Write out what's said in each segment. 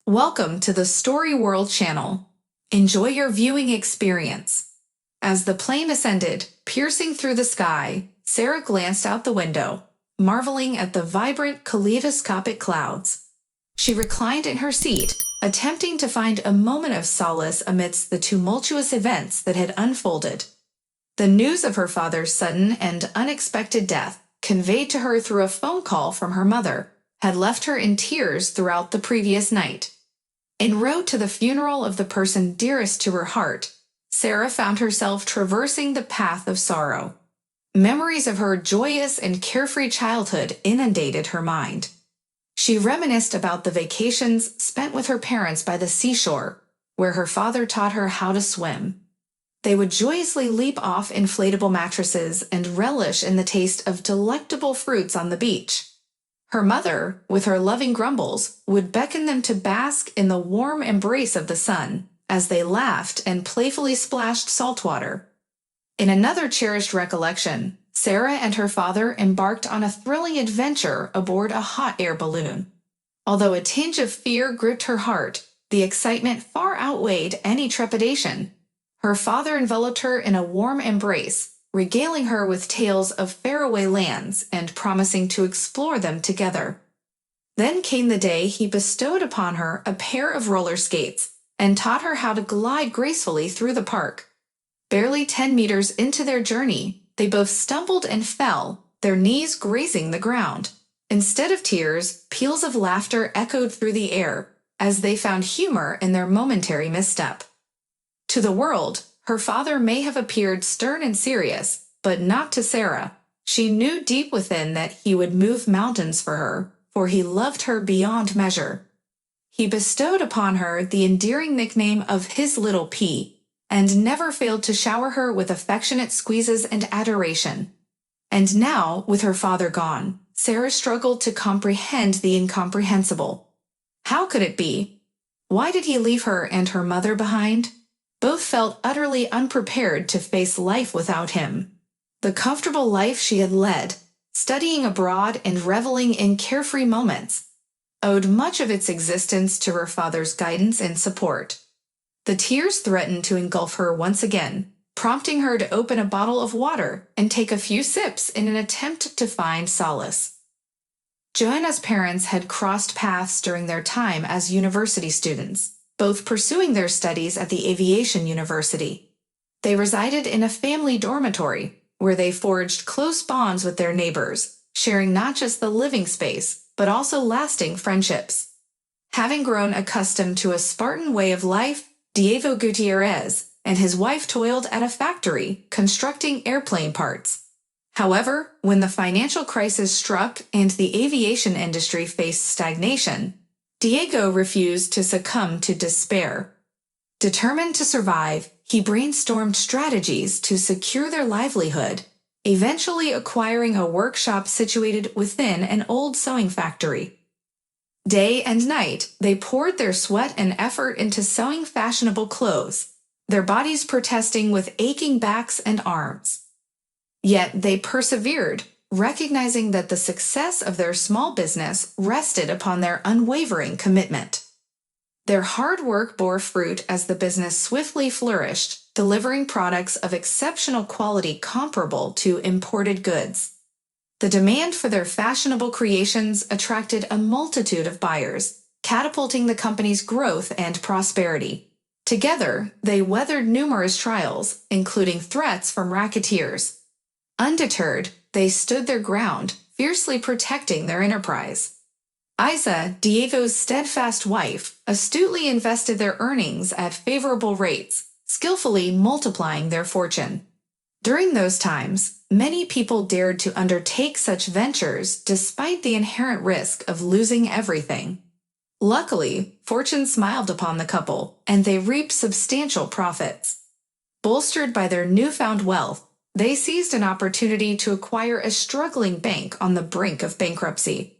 Welcome to the Story World channel. Enjoy your viewing experience. As the plane ascended, piercing through the sky, Sara glanced out the window, marveling at the vibrant, kaleidoscopic clouds. She reclined in her seat, attempting to find a moment of solace amidst the tumultuous events that had unfolded. The news of her father's sudden and unexpected death, conveyed to her through a phone call from her mother, had left her in tears throughout the previous night. En route to the funeral of the person dearest to her heart, Sara found herself traversing the path of sorrow. Memories of her joyous and carefree childhood inundated her mind. She reminisced about the vacations spent with her parents by the seashore, where her father taught her how to swim. They would joyously leap off inflatable mattresses and relish in the taste of delectable fruits on the beach. Her mother, with her loving grumbles, would beckon them to bask in the warm embrace of the sun as they laughed and playfully splashed salt water. In another cherished recollection, Sara and her father embarked on a thrilling adventure aboard a hot air balloon. Although a tinge of fear gripped her heart, the excitement far outweighed any trepidation. Her father enveloped her in a warm embrace, regaling her with tales of faraway lands and promising to explore them together. Then came the day he bestowed upon her a pair of roller skates and taught her how to glide gracefully through the park. Barely 10 meters into their journey, they both stumbled and fell, their knees grazing the ground. Instead of tears, peals of laughter echoed through the air as they found humor in their momentary misstep. To the world, her father may have appeared stern and serious, but not to Sara. She knew deep within that he would move mountains for her, for he loved her beyond measure. He bestowed upon her the endearing nickname of his little P, and never failed to shower her with affectionate squeezes and adoration. And now, with her father gone, Sara struggled to comprehend the incomprehensible. How could it be? Why did he leave her and her mother behind? Both felt utterly unprepared to face life without him. The comfortable life she had led, studying abroad and reveling in carefree moments, owed much of its existence to her father's guidance and support. The tears threatened to engulf her once again, prompting her to open a bottle of water and take a few sips in an attempt to find solace. Joanna's parents had crossed paths during their time as university students, both pursuing their studies at the aviation university. They resided in a family dormitory, where they forged close bonds with their neighbors, sharing not just the living space, but also lasting friendships. Having grown accustomed to a Spartan way of life, Diego Gutierrez and his wife toiled at a factory, constructing airplane parts. However, when the financial crisis struck and the aviation industry faced stagnation, Diego refused to succumb to despair. Determined to survive, he brainstormed strategies to secure their livelihood, eventually acquiring a workshop situated within an old sewing factory. Day and night, they poured their sweat and effort into sewing fashionable clothes, their bodies protesting with aching backs and arms. Yet they persevered, recognizing that the success of their small business rested upon their unwavering commitment. Their hard work bore fruit as the business swiftly flourished, delivering products of exceptional quality comparable to imported goods. The demand for their fashionable creations attracted a multitude of buyers, catapulting the company's growth and prosperity. Together, they weathered numerous trials, including threats from racketeers. Undeterred, they stood their ground, fiercely protecting their enterprise. Isa, Diego's steadfast wife, astutely invested their earnings at favorable rates, skillfully multiplying their fortune. During those times, many people dared to undertake such ventures despite the inherent risk of losing everything. Luckily, fortune smiled upon the couple, and they reaped substantial profits. Bolstered by their newfound wealth, they seized an opportunity to acquire a struggling bank on the brink of bankruptcy.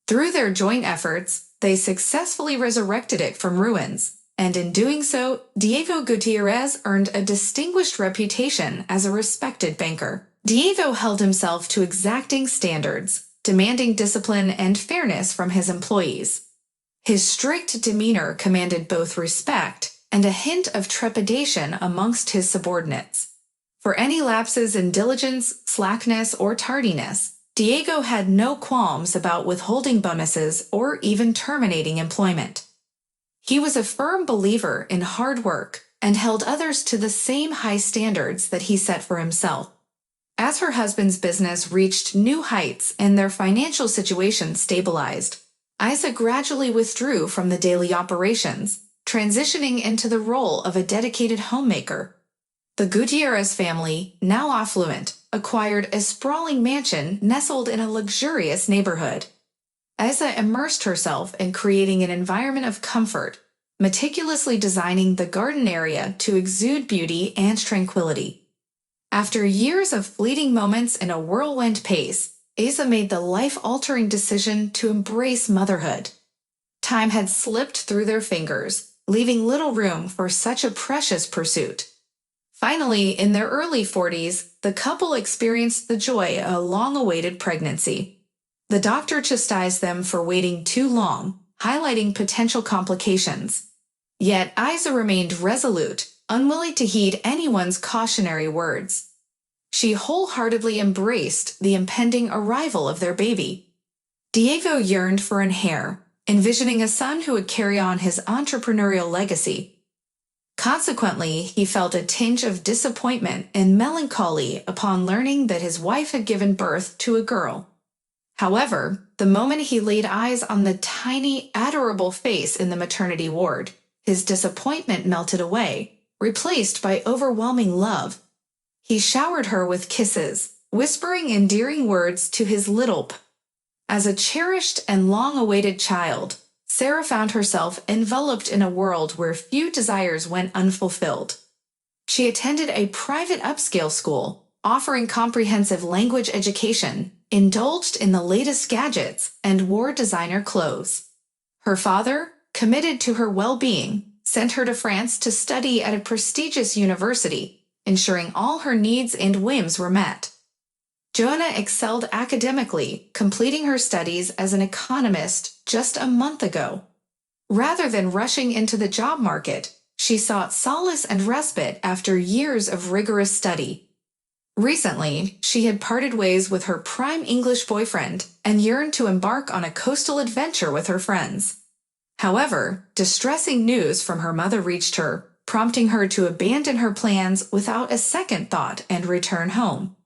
Through their joint efforts, they successfully resurrected it from ruins, and in doing so, Diego Gutierrez earned a distinguished reputation as a respected banker. Diego held himself to exacting standards, demanding discipline and fairness from his employees. His strict demeanor commanded both respect and a hint of trepidation amongst his subordinates. For any lapses in diligence, slackness, or tardiness, Diego had no qualms about withholding bonuses or even terminating employment. He was a firm believer in hard work and held others to the same high standards that he set for himself. As her husband's business reached new heights and their financial situation stabilized, Isa gradually withdrew from the daily operations, transitioning into the role of a dedicated homemaker. The Gutierrez family, now affluent, acquired a sprawling mansion nestled in a luxurious neighborhood. Isa immersed herself in creating an environment of comfort, meticulously designing the garden area to exude beauty and tranquility. After years of fleeting moments in a whirlwind pace, Isa made the life-altering decision to embrace motherhood. Time had slipped through their fingers, leaving little room for such a precious pursuit. Finally, in their early 40s, the couple experienced the joy of a long-awaited pregnancy. The doctor chastised them for waiting too long, highlighting potential complications. Yet Isa remained resolute, unwilling to heed anyone's cautionary words. She wholeheartedly embraced the impending arrival of their baby. Diego yearned for an heir, envisioning a son who would carry on his entrepreneurial legacy. Consequently, he felt a tinge of disappointment and melancholy upon learning that his wife had given birth to a girl. However, the moment he laid eyes on the tiny, adorable face in the maternity ward, his disappointment melted away, replaced by overwhelming love. He showered her with kisses, whispering endearing words to his little p. As a cherished and long-awaited child, Sara found herself enveloped in a world where few desires went unfulfilled. She attended a private upscale school, offering comprehensive language education, indulged in the latest gadgets, and wore designer clothes. Her father, committed to her well-being, sent her to France to study at a prestigious university, ensuring all her needs and whims were met. Joanna excelled academically, completing her studies as an economist just a month ago. Rather than rushing into the job market, she sought solace and respite after years of rigorous study. Recently, she had parted ways with her prime English boyfriend and yearned to embark on a coastal adventure with her friends. However, distressing news from her mother reached her, prompting her to abandon her plans without a second thought and return home.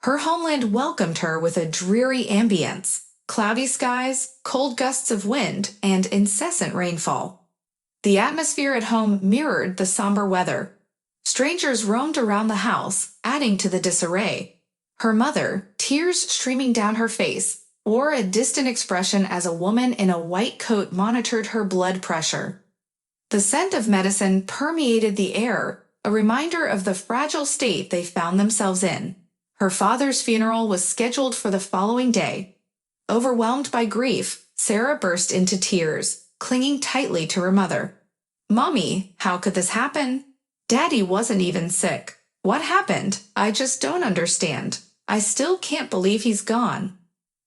Her homeland welcomed her with a dreary ambience, cloudy skies, cold gusts of wind, and incessant rainfall. The atmosphere at home mirrored the somber weather. Strangers roamed around the house, adding to the disarray. Her mother, tears streaming down her face, wore a distant expression as a woman in a white coat monitored her blood pressure. The scent of medicine permeated the air, a reminder of the fragile state they found themselves in. Her father's funeral was scheduled for the following day. Overwhelmed by grief, Sara burst into tears, clinging tightly to her mother. "Mommy, how could this happen? Daddy wasn't even sick. What happened? I just don't understand. I still can't believe he's gone."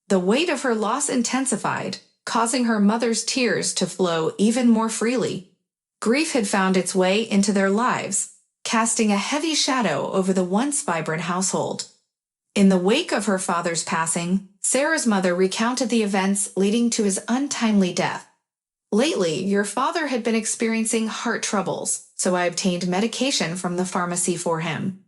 The weight of her loss intensified, causing her mother's tears to flow even more freely. Grief had found its way into their lives, casting a heavy shadow over the once vibrant household. In the wake of her father's passing, Sara's mother recounted the events leading to his untimely death. "Lately, your father had been experiencing heart troubles, so I obtained medication from the pharmacy for him.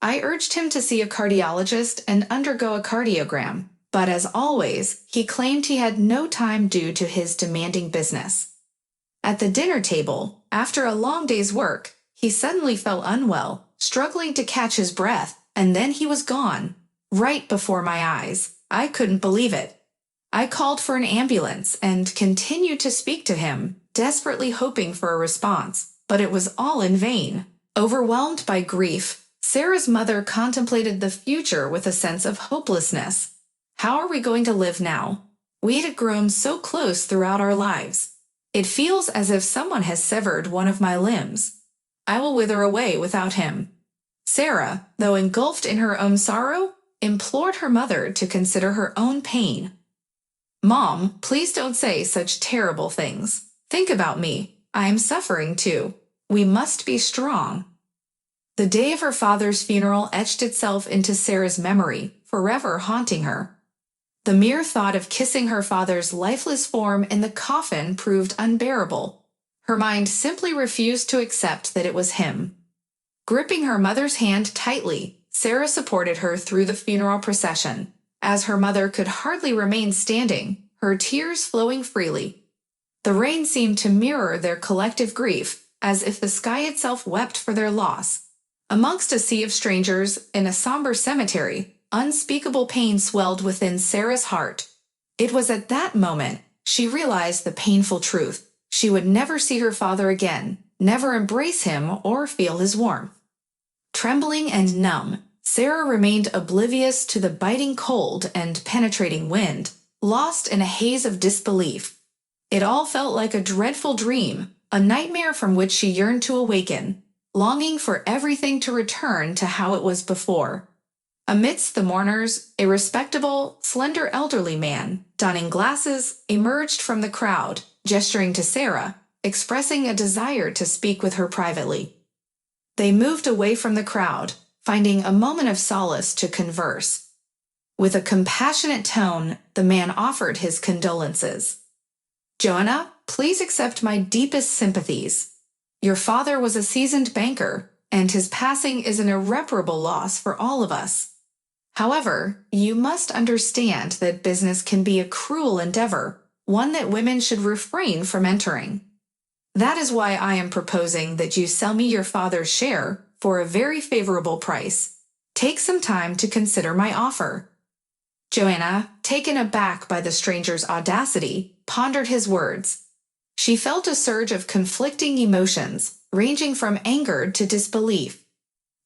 I urged him to see a cardiologist and undergo a cardiogram, but as always, he claimed he had no time due to his demanding business. At the dinner table, after a long day's work, he suddenly felt unwell, struggling to catch his breath, and then he was gone. Right before my eyes. I couldn't believe it. I called for an ambulance and continued to speak to him, desperately hoping for a response, but it was all in vain." Overwhelmed by grief, Sara's mother contemplated the future with a sense of hopelessness. "How are we going to live now? We had grown so close throughout our lives. It feels as if someone has severed one of my limbs. I will wither away without him." Sara, though engulfed in her own sorrow, implored her mother to consider her own pain. "Mom, please don't say such terrible things. Think about me. I am suffering too. We must be strong." The day of her father's funeral etched itself into Sarah's memory, forever haunting her. The mere thought of kissing her father's lifeless form in the coffin proved unbearable. Her mind simply refused to accept that it was him. Gripping her mother's hand tightly, Sarah supported her through the funeral procession. As her mother could hardly remain standing, her tears flowing freely. The rain seemed to mirror their collective grief, as if the sky itself wept for their loss. Amongst a sea of strangers, in a somber cemetery, unspeakable pain swelled within Sarah's heart. It was at that moment she realized the painful truth. She would never see her father again, never embrace him or feel his warmth. Trembling and numb, Sarah remained oblivious to the biting cold and penetrating wind, lost in a haze of disbelief. It all felt like a dreadful dream, a nightmare from which she yearned to awaken, longing for everything to return to how it was before. Amidst the mourners, a respectable, slender elderly man, donning glasses, emerged from the crowd, gesturing to Sarah, expressing a desire to speak with her privately. They moved away from the crowd, finding a moment of solace to converse. With a compassionate tone, the man offered his condolences. "Joanna, please accept my deepest sympathies. Your father was a seasoned banker, and his passing is an irreparable loss for all of us. However, you must understand that business can be a cruel endeavor, one that women should refrain from entering. That is why I am proposing that you sell me your father's share for a very favorable price. Take some time to consider my offer." Joanna, taken aback by the stranger's audacity, pondered his words. She felt a surge of conflicting emotions, ranging from anger to disbelief.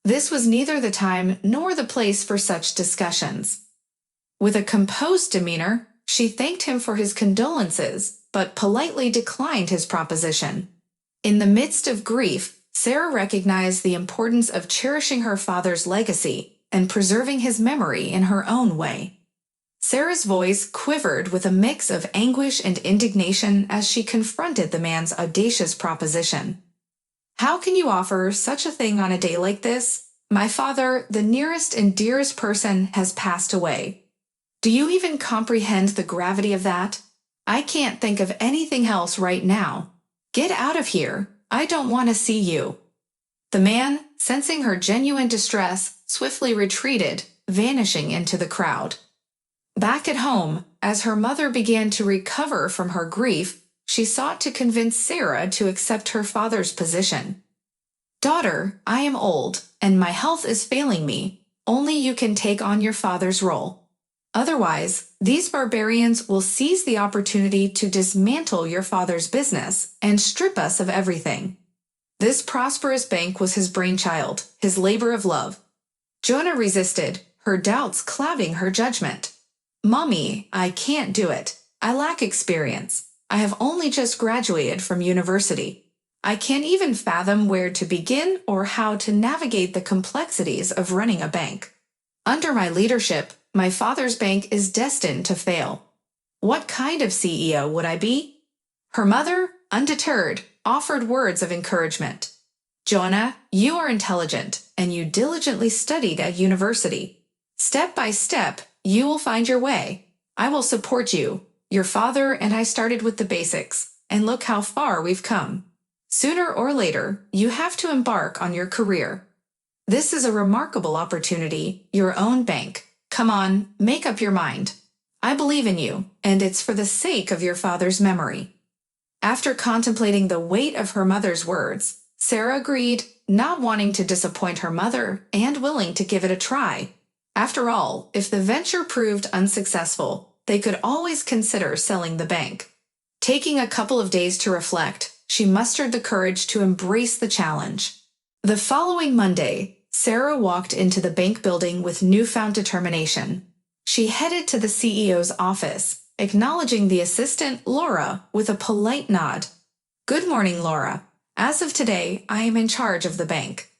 This was neither the time nor the place for such discussions. With a composed demeanor, she thanked him for his condolences, but politely declined his proposition. In the midst of grief, Sarah recognized the importance of cherishing her father's legacy and preserving his memory in her own way. Sarah's voice quivered with a mix of anguish and indignation as she confronted the man's audacious proposition. "How can you offer such a thing on a day like this? My father, the nearest and dearest person, has passed away. Do you even comprehend the gravity of that? I can't think of anything else right now. Get out of here. I don't want to see you." The man, sensing her genuine distress, swiftly retreated, vanishing into the crowd. Back at home, as her mother began to recover from her grief, she sought to convince Sarah to accept her father's position. "Daughter, I am old, and my health is failing me. Only you can take on your father's role. Otherwise, these barbarians will seize the opportunity to dismantle your father's business and strip us of everything." This prosperous bank was his brainchild, his labor of love. Joanna resisted, her doubts clouding her judgment. "Mommy, I can't do it. I lack experience. I have only just graduated from university. I can't even fathom where to begin or how to navigate the complexities of running a bank. Under my leadership, my father's bank is destined to fail. What kind of CEO would I be?" Her mother, undeterred, offered words of encouragement. "Joanna, you are intelligent, and you diligently studied at university. Step by step, you will find your way. I will support you. Your father and I started with the basics, and look how far we've come. Sooner or later, you have to embark on your career. This is a remarkable opportunity, your own bank. Come on, make up your mind. I believe in you, and it's for the sake of your father's memory." After contemplating the weight of her mother's words, Sarah agreed, not wanting to disappoint her mother and willing to give it a try. After all, if the venture proved unsuccessful, they could always consider selling the bank. Taking a couple of days to reflect, she mustered the courage to embrace the challenge. The following Monday, Sarah walked into the bank building with newfound determination. She headed to the CEO's office, acknowledging the assistant, Laura, with a polite nod. "Good morning, Laura. As of today, I am in charge of the bank.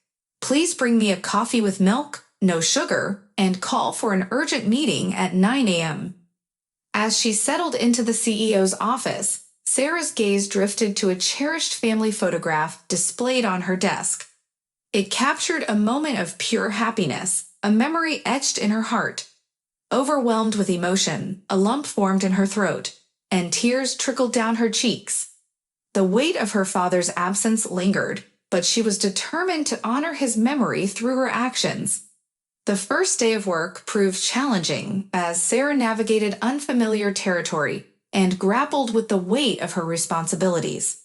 Please bring me a coffee with milk, no sugar, and call for an urgent meeting at 9 a.m. As she settled into the CEO's office, Sarah's gaze drifted to a cherished family photograph displayed on her desk. It captured a moment of pure happiness, a memory etched in her heart. Overwhelmed with emotion, a lump formed in her throat, and tears trickled down her cheeks. The weight of her father's absence lingered, but she was determined to honor his memory through her actions. The first day of work proved challenging as Sarah navigated unfamiliar territory and grappled with the weight of her responsibilities.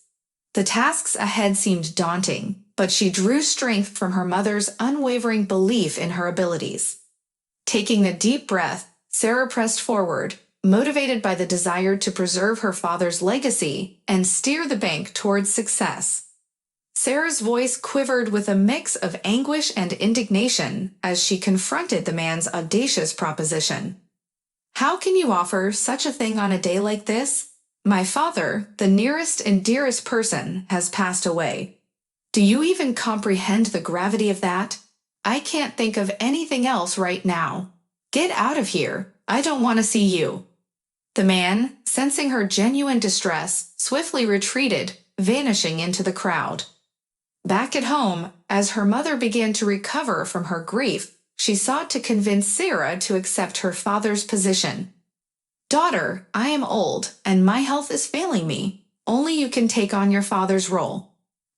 The tasks ahead seemed daunting, but she drew strength from her mother's unwavering belief in her abilities. Taking a deep breath, Sarah pressed forward, motivated by the desire to preserve her father's legacy and steer the bank towards success. Sarah's voice quivered with a mix of anguish and indignation as she confronted the man's audacious proposition. "How can you offer such a thing on a day like this? My father, the nearest and dearest person, has passed away. Do you even comprehend the gravity of that? I can't think of anything else right now. Get out of here. I don't want to see you." The man, sensing her genuine distress, swiftly retreated, vanishing into the crowd. Back at home, as her mother began to recover from her grief, she sought to convince Sara to accept her father's position. "Daughter, I am old, and my health is failing me. Only you can take on your father's role.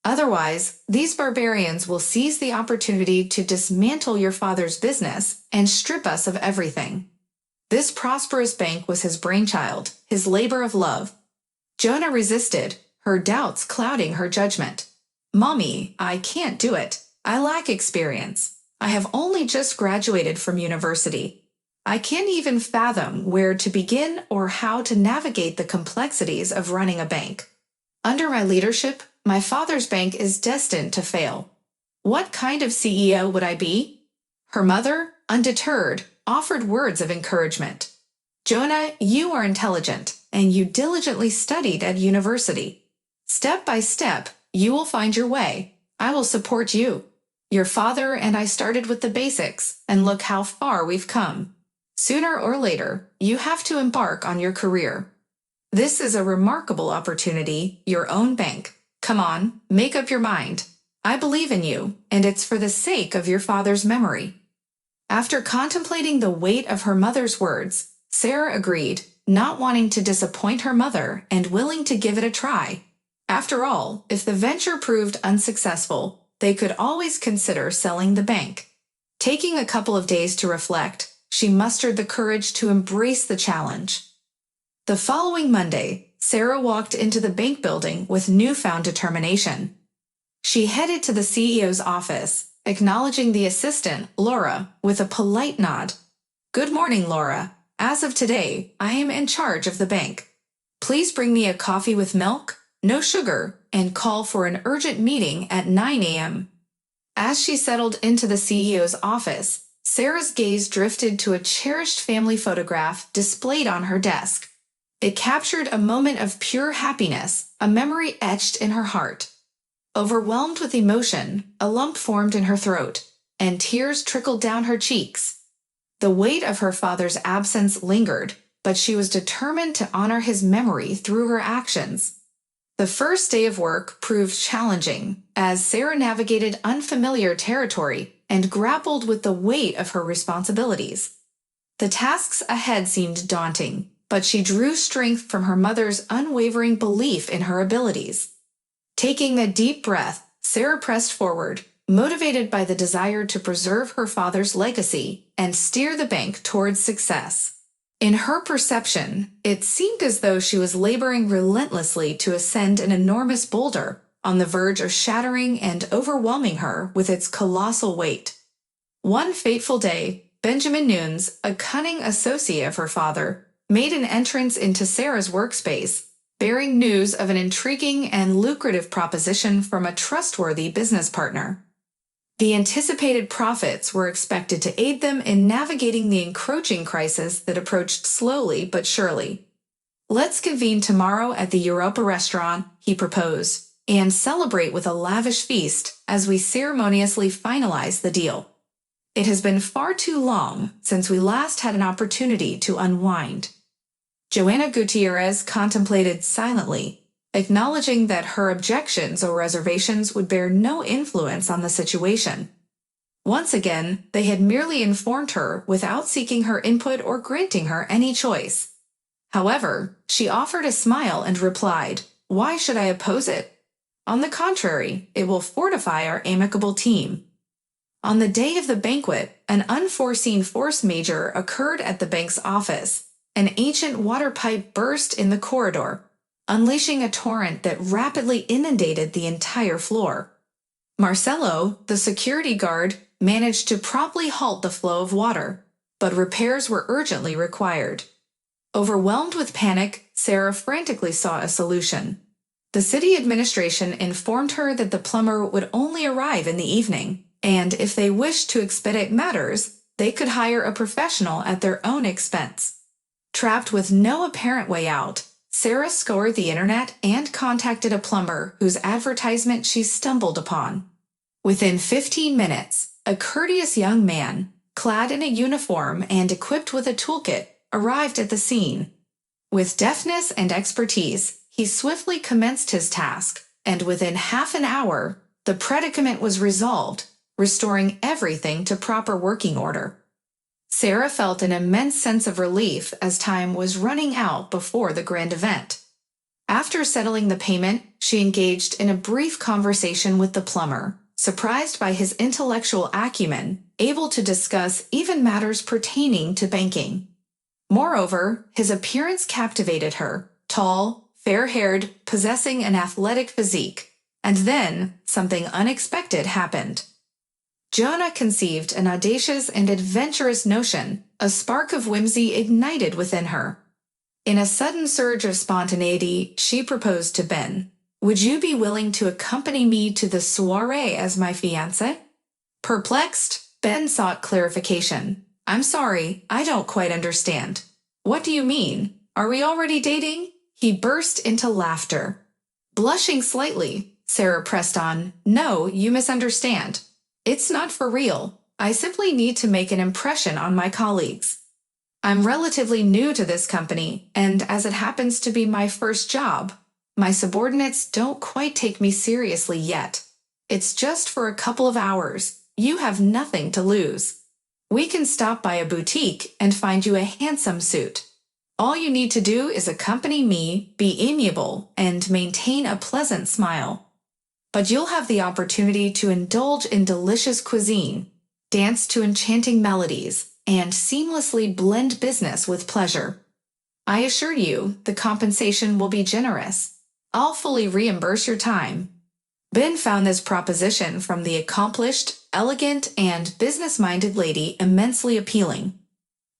Otherwise, these barbarians will seize the opportunity to dismantle your father's business and strip us of everything." This prosperous bank was his brainchild, his labor of love. Jonah resisted, her doubts clouding her judgment. "Mommy, I can't do it. I lack experience. I have only just graduated from university. I can't even fathom where to begin or how to navigate the complexities of running a bank. Under my leadership, my father's bank is destined to fail. What kind of CEO would I be?" Her mother, undeterred, offered words of encouragement. "Jonah, you are intelligent, and you diligently studied at university. Step by step, you will find your way. I will support you. Your father and I started with the basics, and look how far we've come. Sooner or later, you have to embark on your career. This is a remarkable opportunity, your own bank. Come on, make up your mind. I believe in you, and it's for the sake of your father's memory." After contemplating the weight of her mother's words, Sara agreed, not wanting to disappoint her mother and willing to give it a try. After all, if the venture proved unsuccessful, they could always consider selling the bank. Taking a couple of days to reflect, she mustered the courage to embrace the challenge. The following Monday, Sara walked into the bank building with newfound determination. She headed to the CEO's office, acknowledging the assistant, Laura, with a polite nod. "Good morning, Laura. As of today, I am in charge of the bank. Please bring me a coffee with milk, no sugar, and call for an urgent meeting at 9 a.m. As she settled into the CEO's office, Sara's gaze drifted to a cherished family photograph displayed on her desk. It captured a moment of pure happiness, a memory etched in her heart. Overwhelmed with emotion, a lump formed in her throat, and tears trickled down her cheeks. The weight of her father's absence lingered, but she was determined to honor his memory through her actions. The first day of work proved challenging as Sara navigated unfamiliar territory and grappled with the weight of her responsibilities. The tasks ahead seemed daunting, but she drew strength from her mother's unwavering belief in her abilities. Taking a deep breath, Sara pressed forward, motivated by the desire to preserve her father's legacy and steer the bank towards success. In her perception, it seemed as though she was laboring relentlessly to ascend an enormous boulder, on the verge of shattering and overwhelming her with its colossal weight. One fateful day, Benjamin Nunes, a cunning associate of her father, made an entrance into Sara's workspace, bearing news of an intriguing and lucrative proposition from a trustworthy business partner. The anticipated profits were expected to aid them in navigating the encroaching crisis that approached slowly but surely. "Let's convene tomorrow at the Europa restaurant," he proposed, "and celebrate with a lavish feast as we ceremoniously finalize the deal. It has been far too long since we last had an opportunity to unwind." Joanna Gutierrez contemplated silently, acknowledging that her objections or reservations would bear no influence on the situation. Once again, they had merely informed her without seeking her input or granting her any choice. However, she offered a smile and replied, "Why should I oppose it? On the contrary, it will fortify our amicable team." On the day of the banquet, an unforeseen force majeure occurred at the bank's office. An ancient water pipe burst in the corridor, unleashing a torrent that rapidly inundated the entire floor. Marcelo, the security guard, managed to promptly halt the flow of water, but repairs were urgently required. Overwhelmed with panic, Sara frantically sought a solution. The city administration informed her that the plumber would only arrive in the evening, and if they wished to expedite matters, they could hire a professional at their own expense. Trapped with no apparent way out, Sara scoured the internet and contacted a plumber whose advertisement she stumbled upon. Within 15 minutes, a courteous young man, clad in a uniform and equipped with a toolkit, arrived at the scene. With deftness and expertise, he swiftly commenced his task, and within half an hour, the predicament was resolved, restoring everything to proper working order. Sara felt an immense sense of relief as time was running out before the grand event. After settling the payment, she engaged in a brief conversation with the plumber, surprised by his intellectual acumen, able to discuss even matters pertaining to banking. Moreover, his appearance captivated her, tall, fair-haired, possessing an athletic physique. And then, something unexpected happened. Joanna conceived an audacious and adventurous notion, a spark of whimsy ignited within her. In a sudden surge of spontaneity, she proposed to Ben, "Would you be willing to accompany me to the soirée as my fiancé?" Perplexed, Ben sought clarification. "I'm sorry, I don't quite understand. What do you mean? Are we already dating?" He burst into laughter. Blushing slightly, Sara pressed on, "No, you misunderstand. It's not for real. I simply need to make an impression on my colleagues. I'm relatively new to this company, and as it happens to be my first job, my subordinates don't quite take me seriously yet. It's just for a couple of hours. You have nothing to lose. We can stop by a boutique and find you a handsome suit. All you need to do is accompany me, be amiable, and maintain a pleasant smile. But you'll have the opportunity to indulge in delicious cuisine, dance to enchanting melodies, and seamlessly blend business with pleasure. I assure you, the compensation will be generous. I'll fully reimburse your time." Ben found this proposition from the accomplished, elegant, and business-minded lady immensely appealing.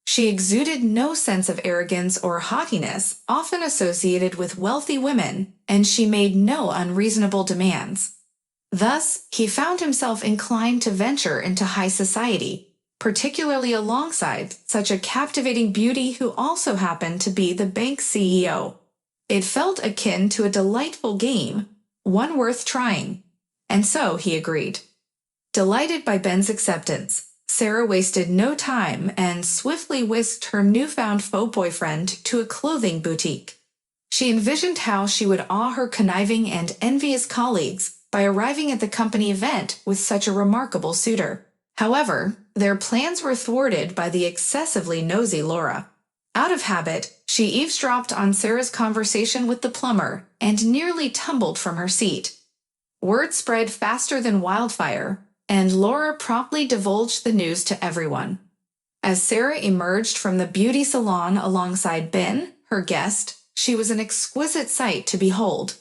She exuded no sense of arrogance or haughtiness often associated with wealthy women, and she made no unreasonable demands. Thus, he found himself inclined to venture into high society, particularly alongside such a captivating beauty who also happened to be the bank's CEO. It felt akin to a delightful game, one worth trying, and so he agreed. Delighted by Ben's acceptance, Sara wasted no time and swiftly whisked her newfound faux boyfriend to a clothing boutique. She envisioned how she would awe her conniving and envious colleagues by arriving at the company event with such a remarkable suitor. However, their plans were thwarted by the excessively nosy Laura. Out of habit, she eavesdropped on Sara's conversation with the plumber and nearly tumbled from her seat. Word spread faster than wildfire, and Laura promptly divulged the news to everyone. As Sara emerged from the beauty salon alongside Ben, her guest, she was an exquisite sight to behold.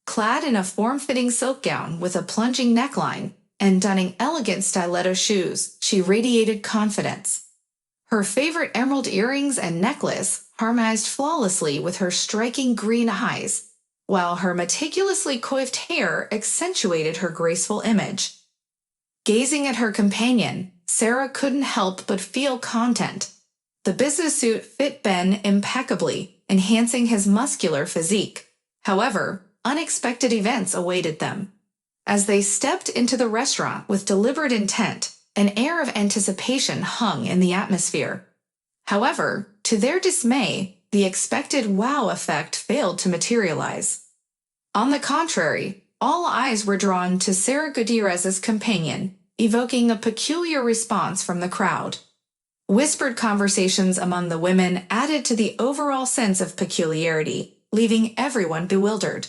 Clad in a form-fitting silk gown with a plunging neckline and donning elegant stiletto shoes, she radiated confidence. Her favorite emerald earrings and necklace harmonized flawlessly with her striking green eyes, while her meticulously coiffed hair accentuated her graceful image. Gazing at her companion, Sara couldn't help but feel content. The business suit fit Ben impeccably, enhancing his muscular physique. However, unexpected events awaited them. As they stepped into the restaurant with deliberate intent, an air of anticipation hung in the atmosphere. However, to their dismay, the expected wow effect failed to materialize. On the contrary, all eyes were drawn to Sara Gutierrez's companion, evoking a peculiar response from the crowd. Whispered conversations among the women added to the overall sense of peculiarity, leaving everyone bewildered.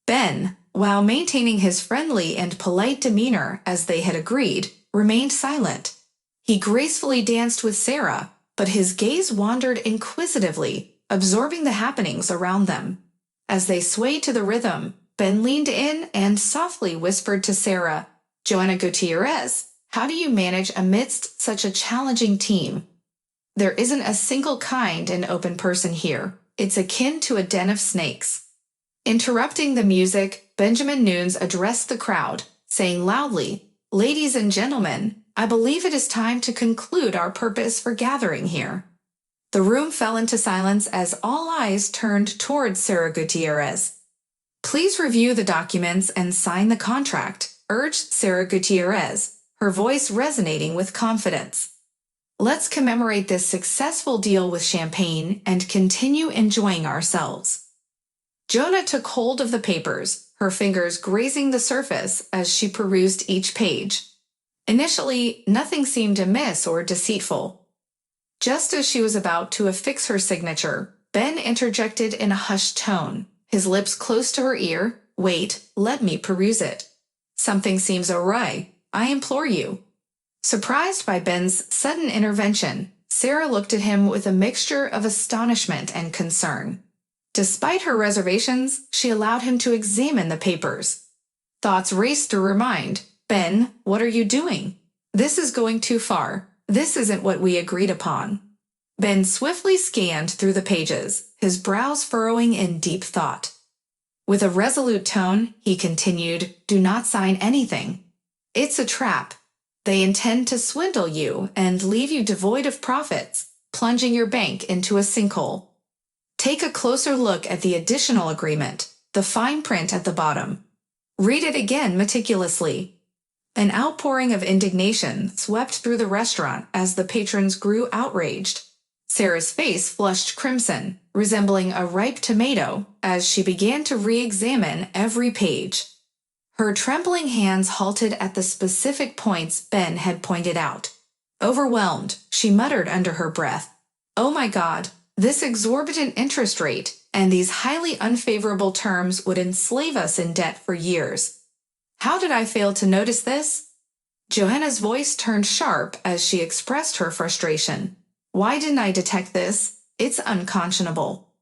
Ben, while maintaining his friendly and polite demeanor as they had agreed, remained silent. He gracefully danced with Sara, but his gaze wandered inquisitively, absorbing the happenings around them. As they swayed to the rhythm, Ben leaned in and softly whispered to Sara, "Joanna Gutierrez, how do you manage amidst such a challenging team? There isn't a single kind and open person here. It's akin to a den of snakes." Interrupting the music, Benjamin Nunes addressed the crowd, saying loudly, "Ladies and gentlemen, I believe it is time to conclude our purpose for gathering here." The room fell into silence as all eyes turned towards Sara Gutierrez. "Please review the documents and sign the contract," urged Sara Gutierrez, her voice resonating with confidence. "Let's commemorate this successful deal with champagne and continue enjoying ourselves." Jonah took hold of the papers, her fingers grazing the surface as she perused each page. Initially, nothing seemed amiss or deceitful. Just as she was about to affix her signature, Ben interjected in a hushed tone, his lips close to her ear. "Wait, let me peruse it. Something seems awry. I implore you." Surprised by Ben's sudden intervention, Sara looked at him with a mixture of astonishment and concern. Despite her reservations, she allowed him to examine the papers. Thoughts raced through her mind. "Ben, what are you doing? This is going too far. This isn't what we agreed upon." Ben swiftly scanned through the pages, his brows furrowing in deep thought. With a resolute tone, he continued, "Do not sign anything. It's a trap. They intend to swindle you and leave you devoid of profits, plunging your bank into a sinkhole. Take a closer look at the additional agreement, the fine print at the bottom. Read it again meticulously." An outpouring of indignation swept through the restaurant as the patrons grew outraged. Sara's face flushed crimson, resembling a ripe tomato, as she began to re-examine every page. Her trembling hands halted at the specific points Ben had pointed out. Overwhelmed, she muttered under her breath, "Oh my God, this exorbitant interest rate and these highly unfavorable terms would enslave us in debt for years. How did I fail to notice this?" Joanna's voice turned sharp as she expressed her frustration. "Why didn't I detect this? It's unconscionable."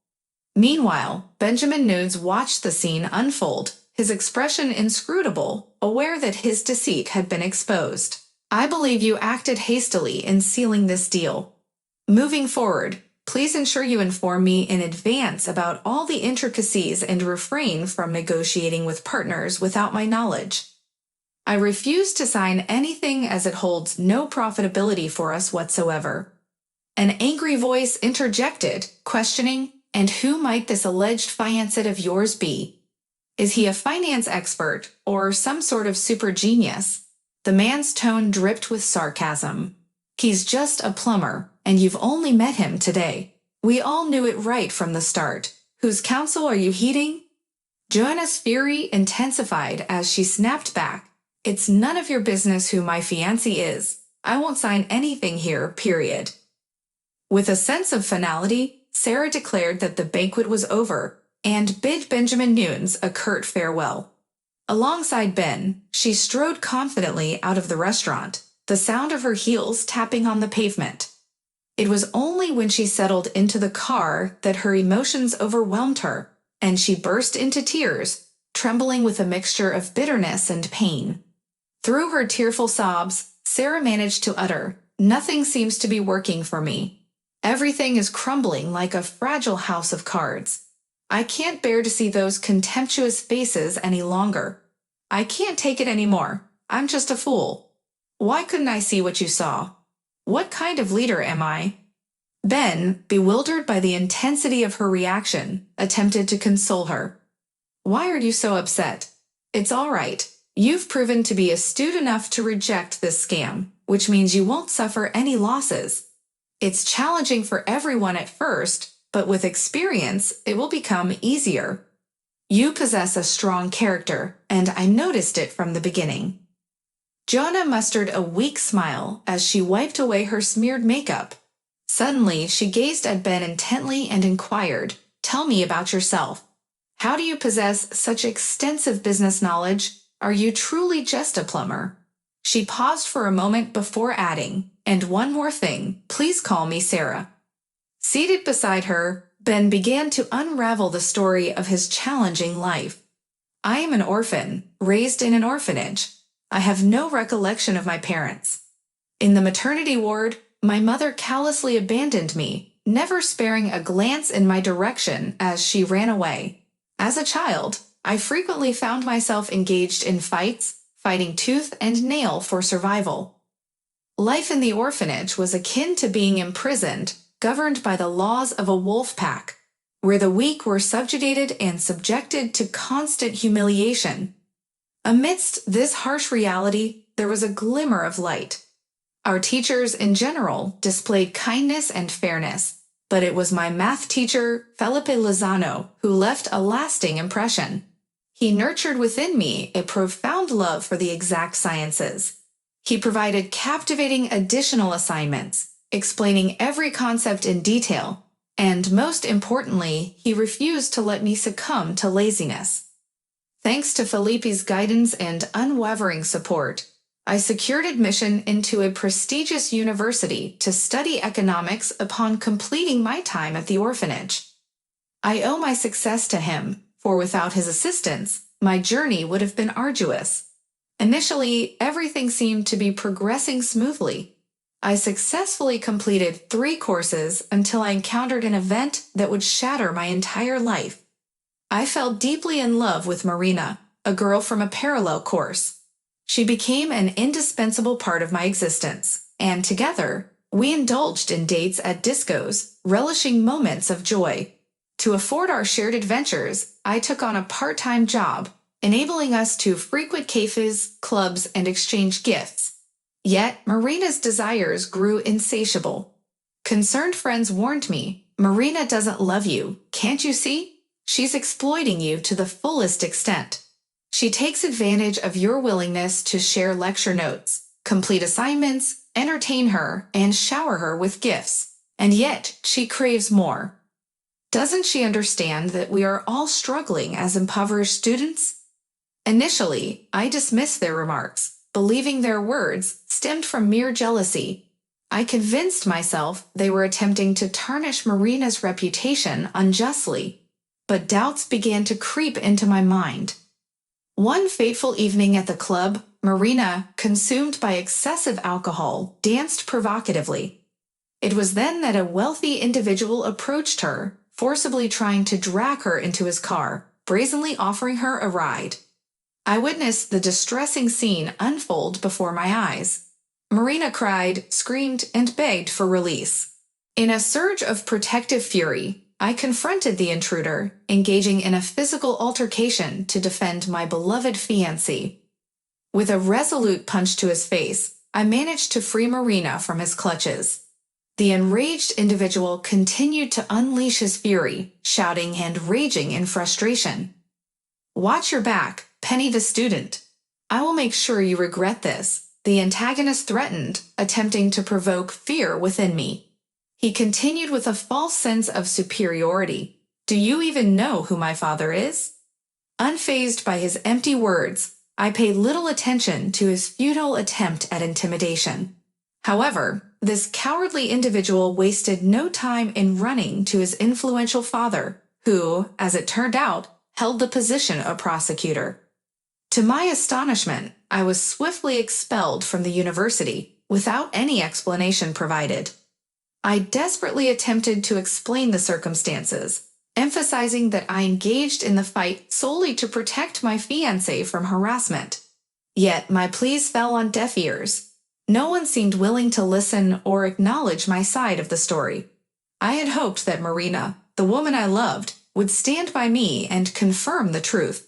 Meanwhile, Benjamin Nunes watched the scene unfold, his expression inscrutable, aware that his deceit had been exposed. "I believe you acted hastily in sealing this deal. Moving forward, please ensure you inform me in advance about all the intricacies and refrain from negotiating with partners without my knowledge. I refuse to sign anything as it holds no profitability for us whatsoever." An angry voice interjected, questioning, "And who might this alleged fiancé of yours be? Is he a finance expert or some sort of super genius?" The man's tone dripped with sarcasm. "He's just a plumber, and you've only met him today. We all knew it right from the start. Whose counsel are you heeding?" Joanna's fury intensified as she snapped back. "It's none of your business who my fiancé is. I won't sign anything here, period." With a sense of finality, Sara declared that the banquet was over and bid Benjamin Nunes a curt farewell. Alongside Ben, she strode confidently out of the restaurant, the sound of her heels tapping on the pavement. It was only when she settled into the car that her emotions overwhelmed her, and she burst into tears, trembling with a mixture of bitterness and pain. Through her tearful sobs, Sara managed to utter, "Nothing seems to be working for me. Everything is crumbling like a fragile house of cards. I can't bear to see those contemptuous faces any longer. I can't take it anymore. I'm just a fool. Why couldn't I see what you saw? What kind of leader am I?" Ben, bewildered by the intensity of her reaction, attempted to console her. "Why are you so upset? It's all right. You've proven to be astute enough to reject this scam, which means you won't suffer any losses. It's challenging for everyone at first, but with experience, it will become easier. You possess a strong character, and I noticed it from the beginning." Joanna mustered a weak smile as she wiped away her smeared makeup. Suddenly, she gazed at Ben intently and inquired, "Tell me about yourself. How do you possess such extensive business knowledge? Are you truly just a plumber?" She paused for a moment before adding, "And one more thing, please call me Sara." Seated beside her, Ben began to unravel the story of his challenging life. "I am an orphan, raised in an orphanage. I have no recollection of my parents. In the maternity ward, my mother callously abandoned me, never sparing a glance in my direction as she ran away. As a child, I frequently found myself engaged in fights, fighting tooth and nail for survival. Life in the orphanage was akin to being imprisoned, governed by the laws of a wolf pack, where the weak were subjugated and subjected to constant humiliation. Amidst this harsh reality, there was a glimmer of light. Our teachers in general displayed kindness and fairness, but it was my math teacher, Felipe Lozano, who left a lasting impression. He nurtured within me a profound love for the exact sciences. He provided captivating additional assignments, explaining every concept in detail, and most importantly, he refused to let me succumb to laziness. Thanks to Felipe's guidance and unwavering support, I secured admission into a prestigious university to study economics upon completing my time at the orphanage. I owe my success to him, for without his assistance, my journey would have been arduous. Initially, everything seemed to be progressing smoothly. I successfully completed 3 courses until I encountered an event that would shatter my entire life. I fell deeply in love with Marina, a girl from a parallel course. She became an indispensable part of my existence, and together, we indulged in dates at discos, relishing moments of joy. To afford our shared adventures, I took on a part-time job, enabling us to frequent cafes, clubs, and exchange gifts. Yet, Marina's desires grew insatiable. Concerned friends warned me, "Marina doesn't love you, can't you see? She's exploiting you to the fullest extent. She takes advantage of your willingness to share lecture notes, complete assignments, entertain her, and shower her with gifts. And yet, she craves more. Doesn't she understand that we are all struggling as impoverished students?" Initially, I dismissed their remarks, believing their words stemmed from mere jealousy. I convinced myself they were attempting to tarnish Marina's reputation unjustly, but doubts began to creep into my mind. One fateful evening at the club, Marina, consumed by excessive alcohol, danced provocatively. It was then that a wealthy individual approached her, forcibly trying to drag her into his car, brazenly offering her a ride. I witnessed the distressing scene unfold before my eyes. Marina cried, screamed, and begged for release. In a surge of protective fury, I confronted the intruder, engaging in a physical altercation to defend my beloved fiancé. With a resolute punch to his face, I managed to free Marina from his clutches. The enraged individual continued to unleash his fury, shouting and raging in frustration. "Watch your back, Penny the student. I will make sure you regret this," the antagonist threatened, attempting to provoke fear within me. He continued with a false sense of superiority. "Do you even know who my father is?" Unfazed by his empty words, I paid little attention to his futile attempt at intimidation. However, this cowardly individual wasted no time in running to his influential father, who, as it turned out, held the position of prosecutor. To my astonishment, I was swiftly expelled from the university without any explanation provided. I desperately attempted to explain the circumstances, emphasizing that I engaged in the fight solely to protect my fiancé from harassment. Yet my pleas fell on deaf ears. No one seemed willing to listen or acknowledge my side of the story. I had hoped that Marina, the woman I loved, would stand by me and confirm the truth.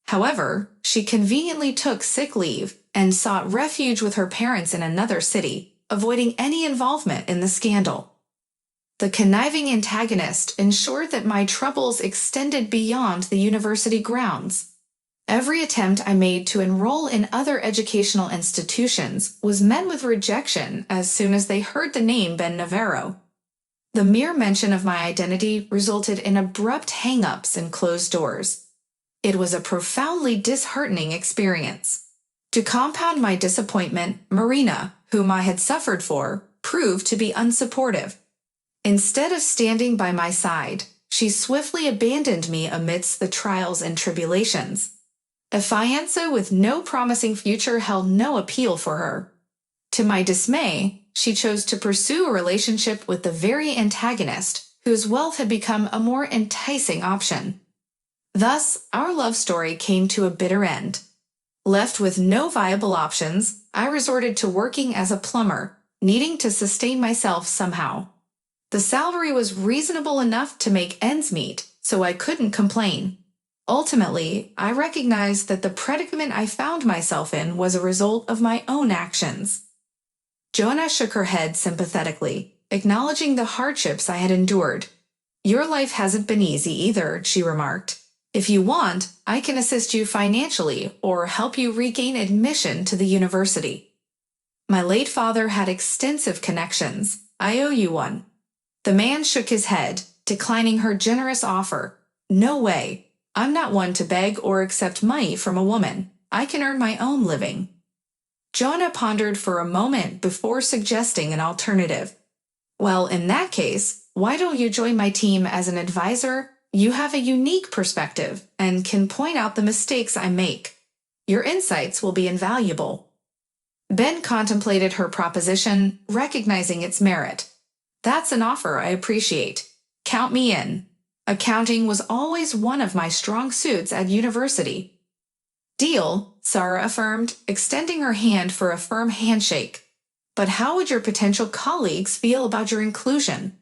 However, she conveniently took sick leave and sought refuge with her parents in another city, avoiding any involvement in the scandal. The conniving antagonist ensured that my troubles extended beyond the university grounds. Every attempt I made to enroll in other educational institutions was met with rejection as soon as they heard the name Ben Navarro. The mere mention of my identity resulted in abrupt hang-ups and closed doors. It was a profoundly disheartening experience. To compound my disappointment, Marina, whom I had suffered for, proved to be unsupportive. Instead of standing by my side, she swiftly abandoned me amidst the trials and tribulations. A fiancé with no promising future held no appeal for her. To my dismay, she chose to pursue a relationship with the very antagonist, whose wealth had become a more enticing option. Thus, our love story came to a bitter end. Left with no viable options, I resorted to working as a plumber, needing to sustain myself somehow. The salary was reasonable enough to make ends meet, so I couldn't complain. Ultimately, I recognized that the predicament I found myself in was a result of my own actions. Joanna shook her head sympathetically, acknowledging the hardships I had endured. "Your life hasn't been easy either," she remarked. "If you want, I can assist you financially or help you regain admission to the university. My late father had extensive connections. I owe you one." The man shook his head, declining her generous offer. "No way. I'm not one to beg or accept money from a woman. I can earn my own living." Joanna pondered for a moment before suggesting an alternative. "Well, in that case, why don't you join my team as an advisor? You have a unique perspective and can point out the mistakes I make. Your insights will be invaluable." Ben contemplated her proposition, recognizing its merit. "That's an offer I appreciate. Count me in. Accounting was always one of my strong suits at university." "Deal," Sara affirmed, extending her hand for a firm handshake. "But how would your potential colleagues feel about your inclusion?"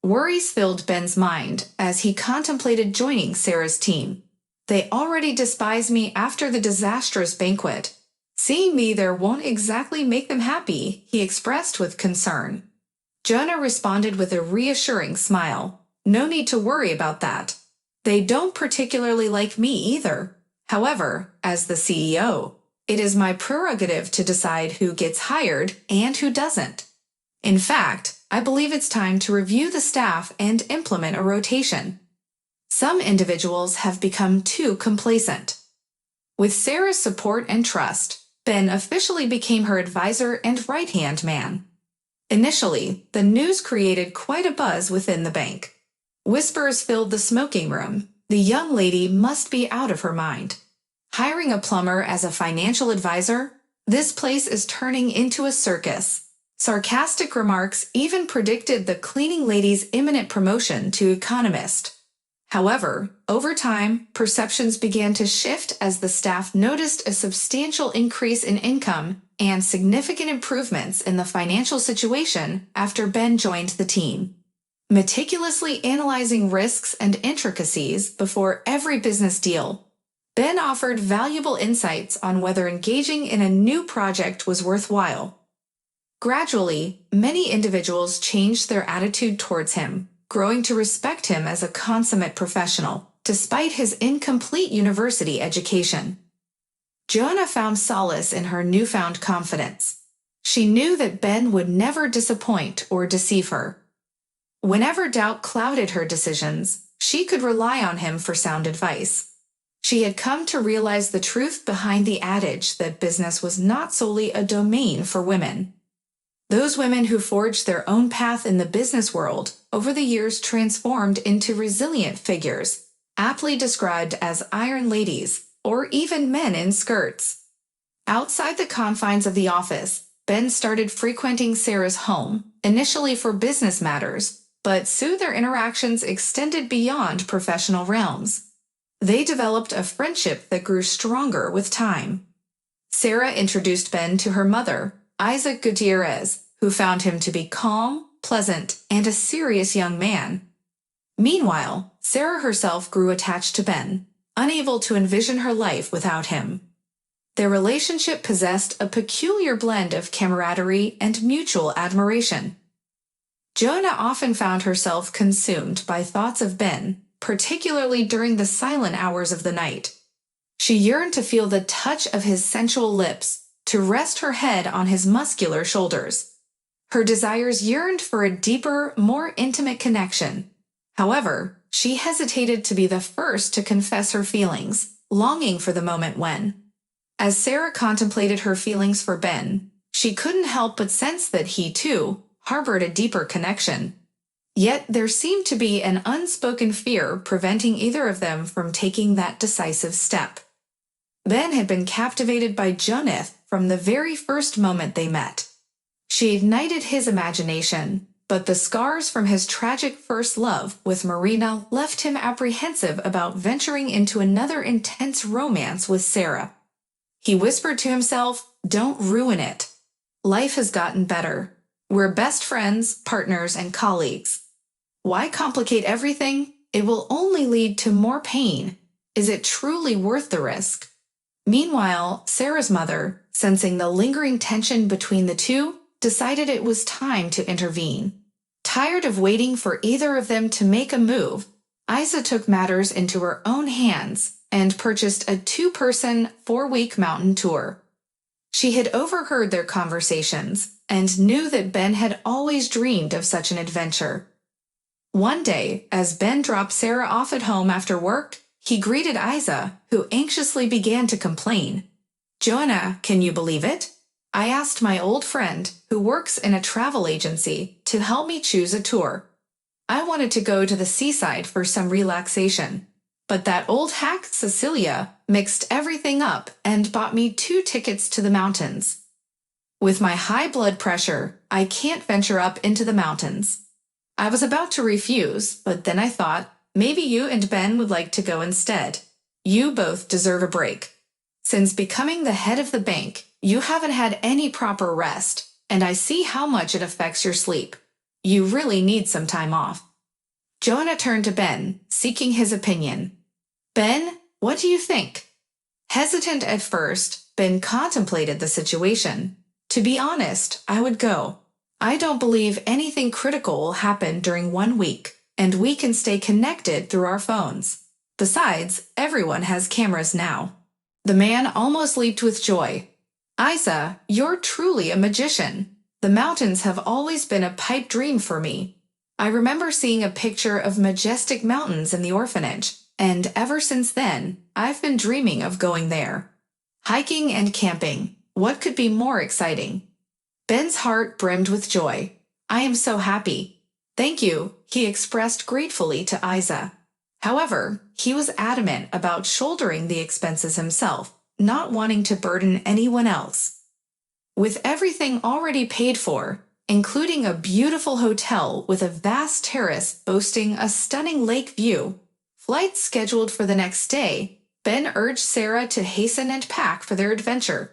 Worries filled Ben's mind as he contemplated joining Sara's team. "They already despise me after the disastrous banquet. Seeing me there won't exactly make them happy," he expressed with concern. Joanna responded with a reassuring smile. "No need to worry about that. They don't particularly like me either. However, as the CEO, it is my prerogative to decide who gets hired and who doesn't. In fact, I believe it's time to review the staff and implement a rotation. Some individuals have become too complacent." With Sara's support and trust, Ben officially became her advisor and right-hand man. Initially, the news created quite a buzz within the bank. Whispers filled the smoking room. The young lady must be out of her mind. Hiring a plumber as a financial advisor? This place is turning into a circus. Sarcastic remarks even predicted the cleaning lady's imminent promotion to economist. However, over time, perceptions began to shift as the staff noticed a substantial increase in income and significant improvements in the financial situation after Ben joined the team. Meticulously analyzing risks and intricacies before every business deal, Ben offered valuable insights on whether engaging in a new project was worthwhile. Gradually, many individuals changed their attitude towards him, growing to respect him as a consummate professional, despite his incomplete university education. Joanna found solace in her newfound confidence. She knew that Ben would never disappoint or deceive her. Whenever doubt clouded her decisions, she could rely on him for sound advice. She had come to realize the truth behind the adage that business was not solely a domain for women. Those women who forged their own path in the business world over the years transformed into resilient figures, aptly described as iron ladies, or even men in skirts. Outside the confines of the office, Ben started frequenting Sara's home, initially for business matters, but soon their interactions extended beyond professional realms. They developed a friendship that grew stronger with time. Sara introduced Ben to her mother, Isaac Gutierrez, who found him to be calm, pleasant, and a serious young man. Meanwhile, Sara herself grew attached to Ben, unable to envision her life without him. Their relationship possessed a peculiar blend of camaraderie and mutual admiration. Jonah often found herself consumed by thoughts of Ben, particularly during the silent hours of the night. She yearned to feel the touch of his sensual lips, to rest her head on his muscular shoulders. Her desires yearned for a deeper, more intimate connection. However, she hesitated to be the first to confess her feelings, longing for the moment when. As Sara contemplated her feelings for Ben, she couldn't help but sense that he, too, harbored a deeper connection. Yet there seemed to be an unspoken fear preventing either of them from taking that decisive step. Ben had been captivated by Jonah from the very first moment they met. She ignited his imagination, but the scars from his tragic first love with Marina left him apprehensive about venturing into another intense romance with Sara. He whispered to himself, "Don't ruin it. Life has gotten better. We're best friends, partners, and colleagues. Why complicate everything? It will only lead to more pain. Is it truly worth the risk?" Meanwhile, Sara's mother, sensing the lingering tension between the two, decided it was time to intervene. Tired of waiting for either of them to make a move, Isa took matters into her own hands and purchased a 2-person, 4-week mountain tour. She had overheard their conversations and knew that Ben had always dreamed of such an adventure. One day, as Ben dropped Sara off at home after work, he greeted Isa, who anxiously began to complain. "Jonah, can you believe it? I asked my old friend, who works in a travel agency, to help me choose a tour. I wanted to go to the seaside for some relaxation, but that old hack Cecilia mixed everything up and bought me 2 tickets to the mountains. With my high blood pressure, I can't venture up into the mountains." I was about to refuse, but then I thought, maybe you and Ben would like to go instead. You both deserve a break. Since becoming the head of the bank, you haven't had any proper rest, and I see how much it affects your sleep. You really need some time off. Jonah turned to Ben, seeking his opinion. "Ben, what do you think?" Hesitant at first, Ben contemplated the situation. "To be honest, I would go. I don't believe anything critical will happen during 1 week, and we can stay connected through our phones. Besides, everyone has cameras now." The man almost leaped with joy. "Isa, you're truly a magician. The mountains have always been a pipe dream for me. I remember seeing a picture of majestic mountains in the orphanage, and ever since then, I've been dreaming of going there. Hiking and camping, what could be more exciting?" Ben's heart brimmed with joy. "I am so happy. Thank you," he expressed gratefully to Isa. However, he was adamant about shouldering the expenses himself, not wanting to burden anyone else. With everything already paid for, including a beautiful hotel with a vast terrace boasting a stunning lake view, flights scheduled for the next day, Ben urged Sara to hasten and pack for their adventure.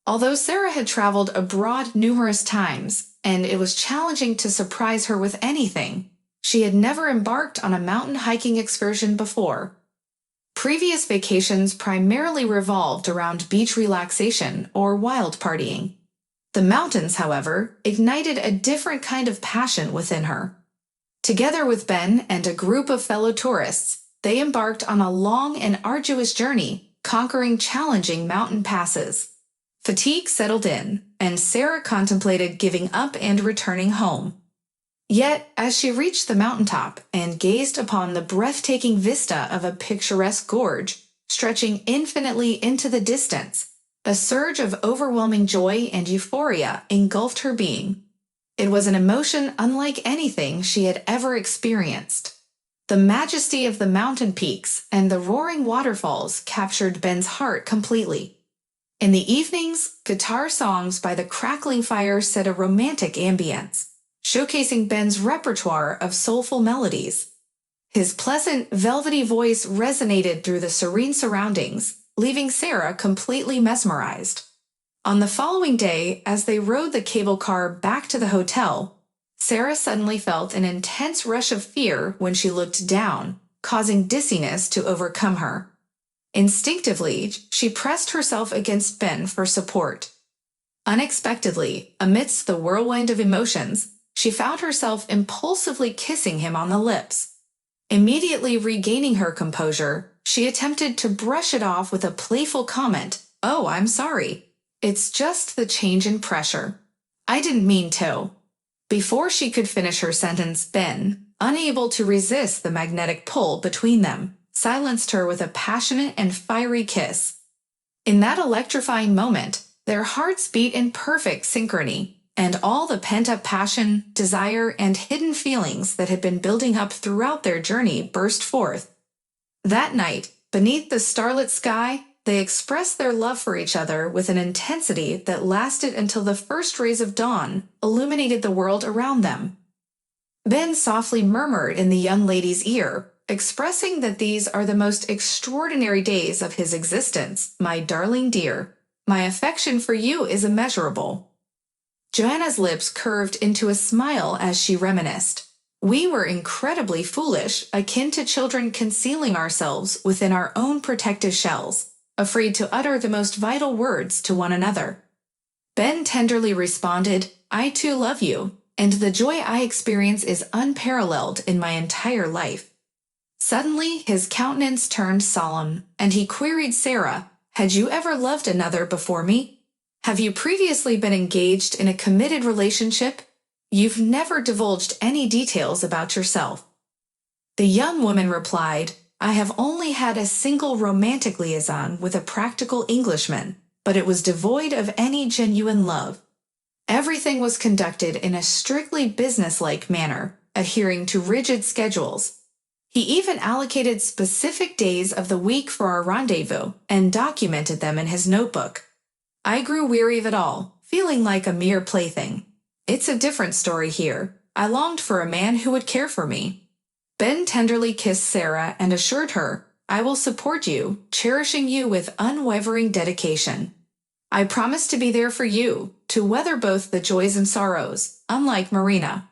Although Sara had traveled abroad numerous times, and it was challenging to surprise her with anything, she had never embarked on a mountain hiking excursion before. Previous vacations primarily revolved around beach relaxation or wild partying. The mountains, however, ignited a different kind of passion within her. Together with Ben and a group of fellow tourists, they embarked on a long and arduous journey, conquering challenging mountain passes. Fatigue settled in, and Sara contemplated giving up and returning home. Yet, as she reached the mountaintop and gazed upon the breathtaking vista of a picturesque gorge, stretching infinitely into the distance, a surge of overwhelming joy and euphoria engulfed her being. It was an emotion unlike anything she had ever experienced. The majesty of the mountain peaks and the roaring waterfalls captured Ben's heart completely. In the evenings, guitar songs by the crackling fire set a romantic ambience, showcasing Ben's repertoire of soulful melodies. His pleasant, velvety voice resonated through the serene surroundings, leaving Sara completely mesmerized. On the following day, as they rode the cable car back to the hotel, Sara suddenly felt an intense rush of fear when she looked down, causing dizziness to overcome her. Instinctively, she pressed herself against Ben for support. Unexpectedly, amidst the whirlwind of emotions, she found herself impulsively kissing him on the lips. Immediately regaining her composure, she attempted to brush it off with a playful comment, "Oh, I'm sorry. It's just the change in pressure. I didn't mean to." Before she could finish her sentence, Ben, unable to resist the magnetic pull between them, silenced her with a passionate and fiery kiss. In that electrifying moment, their hearts beat in perfect synchrony, and all the pent-up passion, desire, and hidden feelings that had been building up throughout their journey burst forth. That night, beneath the starlit sky, they expressed their love for each other with an intensity that lasted until the first rays of dawn illuminated the world around them. Ben softly murmured in the young lady's ear, expressing that these are the most extraordinary days of his existence, "My darling dear, my affection for you is immeasurable." Joanna's lips curved into a smile as she reminisced. "We were incredibly foolish, akin to children concealing ourselves within our own protective shells, afraid to utter the most vital words to one another." Ben tenderly responded, "I too love you, and the joy I experience is unparalleled in my entire life." Suddenly, his countenance turned solemn, and he queried Sara, "Had you ever loved another before me? Have you previously been engaged in a committed relationship? You've never divulged any details about yourself." The young woman replied, "I have only had a single romantic liaison with a practical Englishman, but it was devoid of any genuine love. Everything was conducted in a strictly businesslike manner, adhering to rigid schedules. He even allocated specific days of the week for our rendezvous and documented them in his notebook. I grew weary of it all, feeling like a mere plaything. It's a different story here. I longed for a man who would care for me." Ben tenderly kissed Sara and assured her, "I will support you, cherishing you with unwavering dedication. I promise to be there for you, to weather both the joys and sorrows, unlike Marina."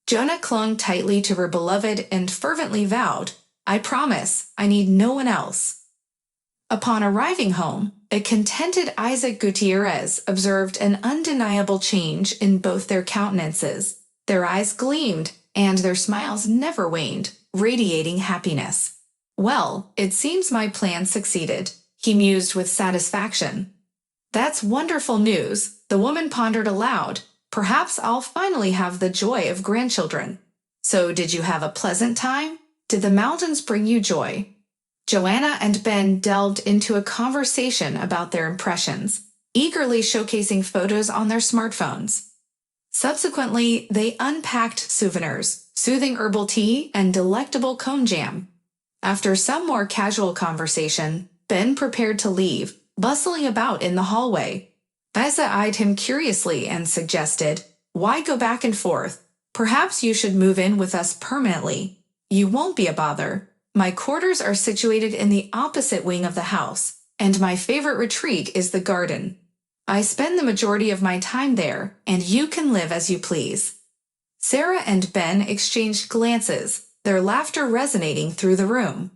Jonah clung tightly to her beloved and fervently vowed, "I promise, I need no one else." Upon arriving home, a contented Isaac Gutierrez observed an undeniable change in both their countenances. Their eyes gleamed, and their smiles never waned, radiating happiness. "Well, it seems my plan succeeded," he mused with satisfaction. "That's wonderful news," the woman pondered aloud. "Perhaps I'll finally have the joy of grandchildren." "So did you have a pleasant time? Did the mountains bring you joy?" Joanna and Ben delved into a conversation about their impressions, eagerly showcasing photos on their smartphones. Subsequently, they unpacked souvenirs, soothing herbal tea, and delectable cone jam. After some more casual conversation, Ben prepared to leave, bustling about in the hallway. Isa eyed him curiously and suggested, "Why go back and forth? Perhaps you should move in with us permanently. You won't be a bother. My quarters are situated in the opposite wing of the house, and my favorite retreat is the garden. I spend the majority of my time there, and you can live as you please." Sara and Ben exchanged glances, their laughter resonating through the room.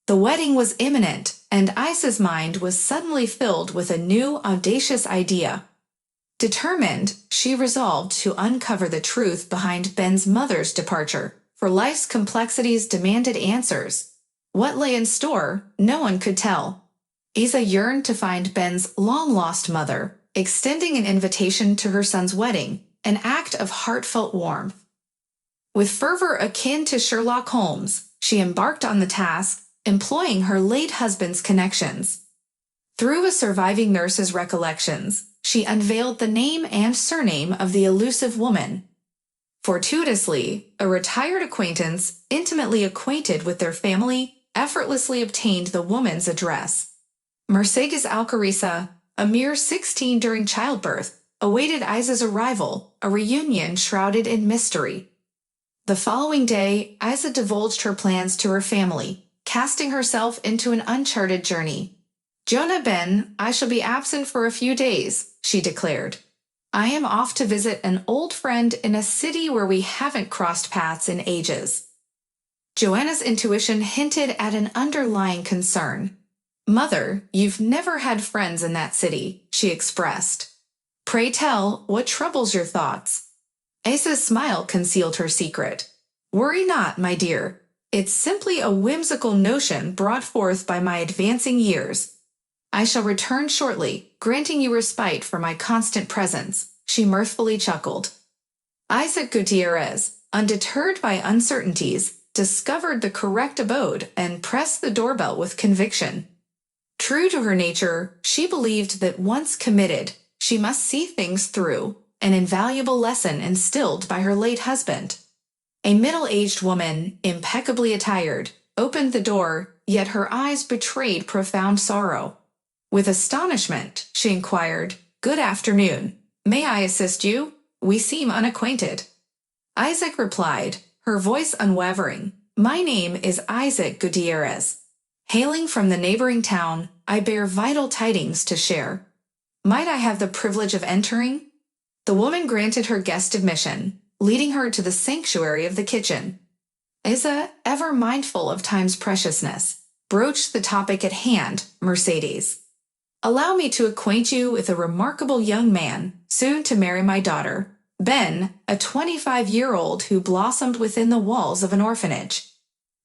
The wedding was imminent, and Isa's mind was suddenly filled with a new, audacious idea. Determined, she resolved to uncover the truth behind Ben's mother's departure, for life's complexities demanded answers. What lay in store, no one could tell. Isa yearned to find Ben's long-lost mother, extending an invitation to her son's wedding, an act of heartfelt warmth. With fervor akin to Sherlock Holmes, she embarked on the task, employing her late husband's connections. Through a surviving nurse's recollections, she unveiled the name and surname of the elusive woman. Fortuitously, a retired acquaintance, intimately acquainted with their family, effortlessly obtained the woman's address. Mercedes Alcarissa, a mere 16 during childbirth, awaited Isa's arrival, a reunion shrouded in mystery. The following day, Isa divulged her plans to her family, casting herself into an uncharted journey. "Jonah Ben, I shall be absent for a few days," she declared. "I am off to visit an old friend in a city where we haven't crossed paths in ages." Joanna's intuition hinted at an underlying concern. "Mother, you've never had friends in that city," she expressed. "Pray tell, what troubles your thoughts?" Asa's smile concealed her secret. Worry not, my dear. It's simply a whimsical notion brought forth by my advancing years. I shall return shortly, granting you respite for my constant presence, she mirthfully chuckled. Isaac Gutierrez, undeterred by uncertainties, discovered the correct abode and pressed the doorbell with conviction. True to her nature, she believed that once committed, she must see things through, an invaluable lesson instilled by her late husband. A middle-aged woman, impeccably attired, opened the door, yet her eyes betrayed profound sorrow. With astonishment, she inquired, "Good afternoon. May I assist you? We seem unacquainted." Isaac replied, her voice unwavering, "My name is Isaac Gutierrez. Hailing from the neighboring town, I bear vital tidings to share. Might I have the privilege of entering?" The woman granted her guest admission, leading her to the sanctuary of the kitchen. Isa, ever mindful of time's preciousness, broached the topic at hand, Mercedes. "Allow me to acquaint you with a remarkable young man, soon to marry my daughter, Ben, a 25-year-old who blossomed within the walls of an orphanage.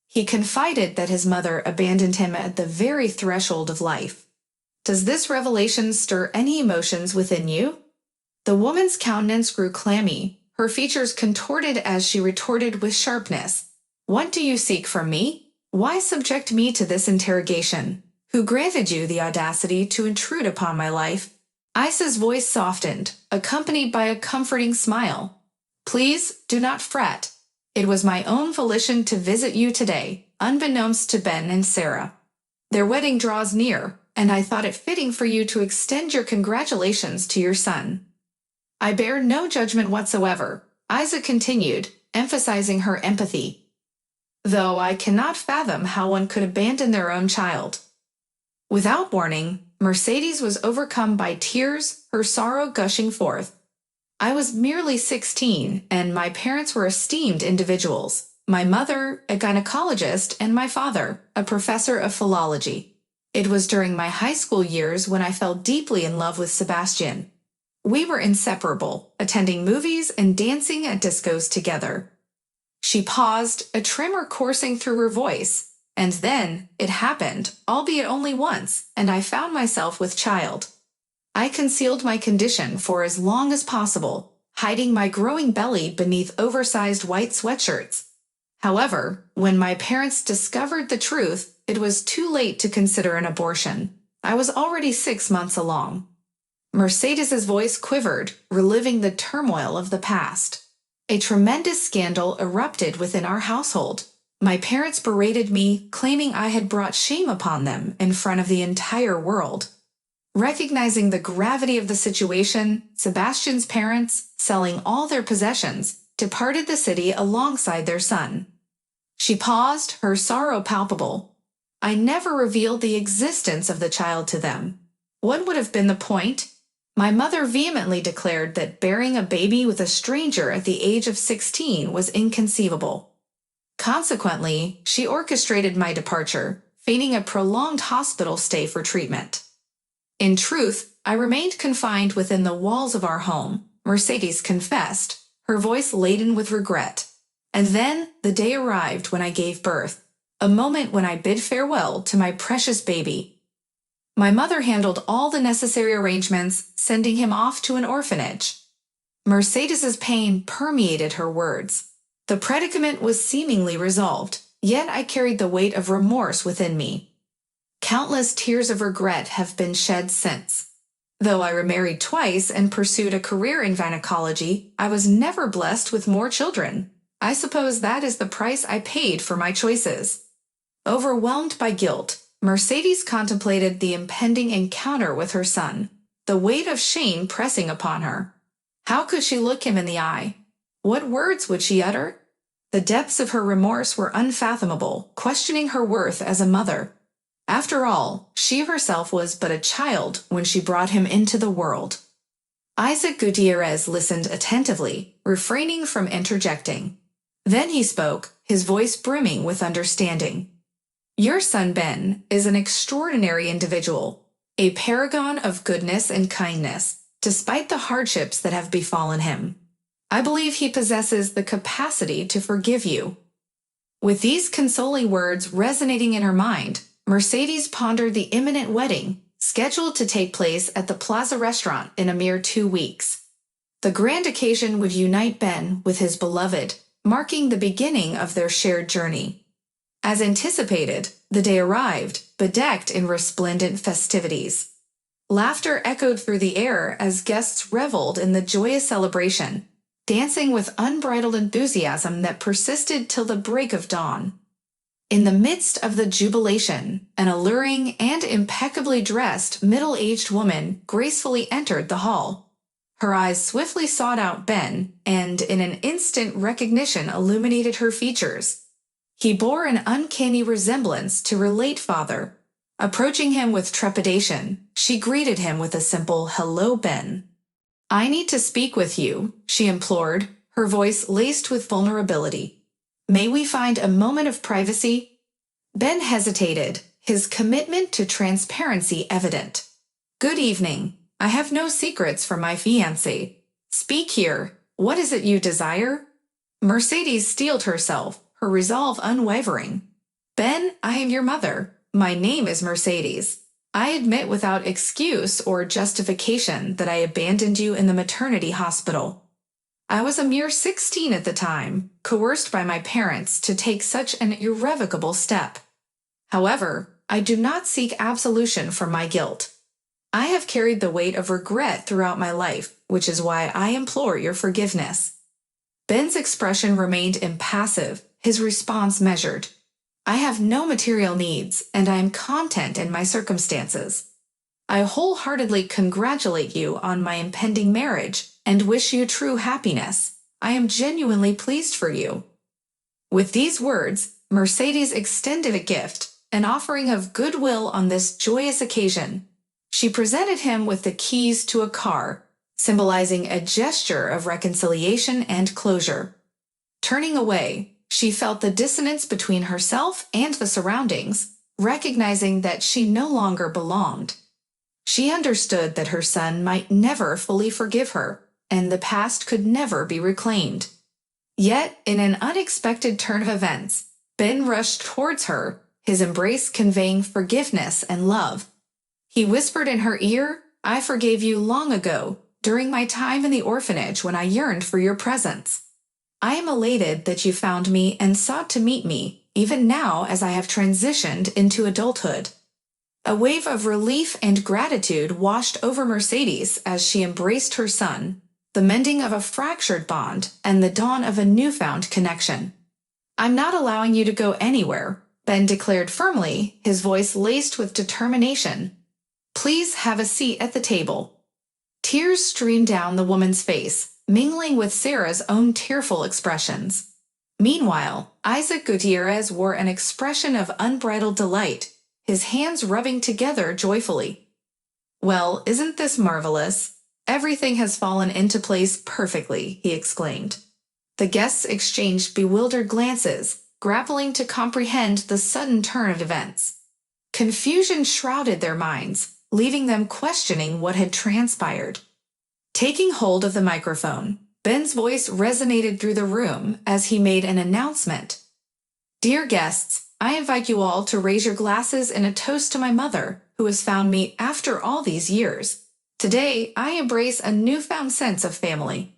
He confided that his mother abandoned him at the very threshold of life. Does this revelation stir any emotions within you?" The woman's countenance grew clammy, her features contorted as she retorted with sharpness, "What do you seek from me? Why subject me to this interrogation? Who granted you the audacity to intrude upon my life?" Isa's voice softened, accompanied by a comforting smile. "Please do not fret. It was my own volition to visit you today, unbeknownst to Ben and Sara. Their wedding draws near, and I thought it fitting for you to extend your congratulations to your son." "I bear no judgment whatsoever," Isa continued, emphasizing her empathy, "though I cannot fathom how one could abandon their own child." Without warning, Mercedes was overcome by tears, her sorrow gushing forth. "I was merely 16, and my parents were esteemed individuals, my mother, a gynecologist, and my father, a professor of philology. It was during my high school years when I fell deeply in love with Sebastian. We were inseparable, attending movies and dancing at discos together." She paused, a tremor coursing through her voice, and then it happened, albeit only once, and I found myself with child. I concealed my condition for as long as possible, hiding my growing belly beneath oversized white sweatshirts. However, when my parents discovered the truth, it was too late to consider an abortion. I was already 6 months along. Mercedes's voice quivered, reliving the turmoil of the past. "A tremendous scandal erupted within our household. My parents berated me, claiming I had brought shame upon them in front of the entire world. Recognizing the gravity of the situation, Sebastian's parents, selling all their possessions, departed the city alongside their son." She paused, her sorrow palpable. "I never revealed the existence of the child to them. What would have been the point? My mother vehemently declared that bearing a baby with a stranger at the age of 16 was inconceivable. Consequently, she orchestrated my departure, feigning a prolonged hospital stay for treatment. In truth, I remained confined within the walls of our home," Mercedes confessed, her voice laden with regret. "And then the day arrived when I gave birth, a moment when I bid farewell to my precious baby. My mother handled all the necessary arrangements, sending him off to an orphanage." Mercedes's pain permeated her words. The predicament was seemingly resolved, yet I carried the weight of remorse within me. Countless tears of regret have been shed since. Though I remarried twice and pursued a career in gynecology, I was never blessed with more children. I suppose that is the price I paid for my choices. Overwhelmed by guilt, Mercedes contemplated the impending encounter with her son, the weight of shame pressing upon her. How could she look him in the eye? What words would she utter? The depths of her remorse were unfathomable, questioning her worth as a mother. After all, she herself was but a child when she brought him into the world. Isaac Gutierrez listened attentively, refraining from interjecting. Then he spoke, his voice brimming with understanding. "Your son Ben is an extraordinary individual, a paragon of goodness and kindness, despite the hardships that have befallen him. I believe he possesses the capacity to forgive you." With these consoling words resonating in her mind, Mercedes pondered the imminent wedding, scheduled to take place at the Plaza restaurant in a mere 2 weeks. The grand occasion would unite Ben with his beloved, marking the beginning of their shared journey. As anticipated, the day arrived, bedecked in resplendent festivities. Laughter echoed through the air as guests reveled in the joyous celebration, dancing with unbridled enthusiasm that persisted till the break of dawn. In the midst of the jubilation, an alluring and impeccably dressed middle-aged woman gracefully entered the hall. Her eyes swiftly sought out Ben, and in an instant recognition illuminated her features. He bore an uncanny resemblance to her late father. Approaching him with trepidation, she greeted him with a simple "Hello, Ben." "I need to speak with you," she implored, her voice laced with vulnerability. "May we find a moment of privacy?" Ben hesitated, his commitment to transparency evident. "Good evening. I have no secrets from my fiancé. Speak here. What is it you desire?" Mercedes steeled herself, her resolve unwavering. "Ben, I am your mother. My name is Mercedes. I admit without excuse or justification that I abandoned you in the maternity hospital. I was a mere 16 at the time, coerced by my parents to take such an irrevocable step. However, I do not seek absolution for my guilt. I have carried the weight of regret throughout my life, which is why I implore your forgiveness." Ben's expression remained impassive, his response measured. "I have no material needs, and I am content in my circumstances. I wholeheartedly congratulate you on my impending marriage and wish you true happiness. I am genuinely pleased for you." With these words, Mercedes extended a gift, an offering of goodwill on this joyous occasion. She presented him with the keys to a car, symbolizing a gesture of reconciliation and closure. Turning away, she felt the dissonance between herself and the surroundings, recognizing that she no longer belonged. She understood that her son might never fully forgive her, and the past could never be reclaimed. Yet, in an unexpected turn of events, Ben rushed towards her, his embrace conveying forgiveness and love. He whispered in her ear, "I forgave you long ago, during my time in the orphanage when I yearned for your presence. I am elated that you found me and sought to meet me, even now as I have transitioned into adulthood." A wave of relief and gratitude washed over Mercedes as she embraced her son, the mending of a fractured bond and the dawn of a newfound connection. "I'm not allowing you to go anywhere," Ben declared firmly, his voice laced with determination. "Please have a seat at the table." Tears streamed down the woman's face, mingling with Sarah's own tearful expressions. Meanwhile, Isaac Gutierrez wore an expression of unbridled delight, his hands rubbing together joyfully. "Well, isn't this marvelous? Everything has fallen into place perfectly," he exclaimed. The guests exchanged bewildered glances, grappling to comprehend the sudden turn of events. Confusion shrouded their minds, leaving them questioning what had transpired. Taking hold of the microphone, Ben's voice resonated through the room as he made an announcement. "Dear guests, I invite you all to raise your glasses in a toast to my mother, who has found me after all these years. Today, I embrace a newfound sense of family."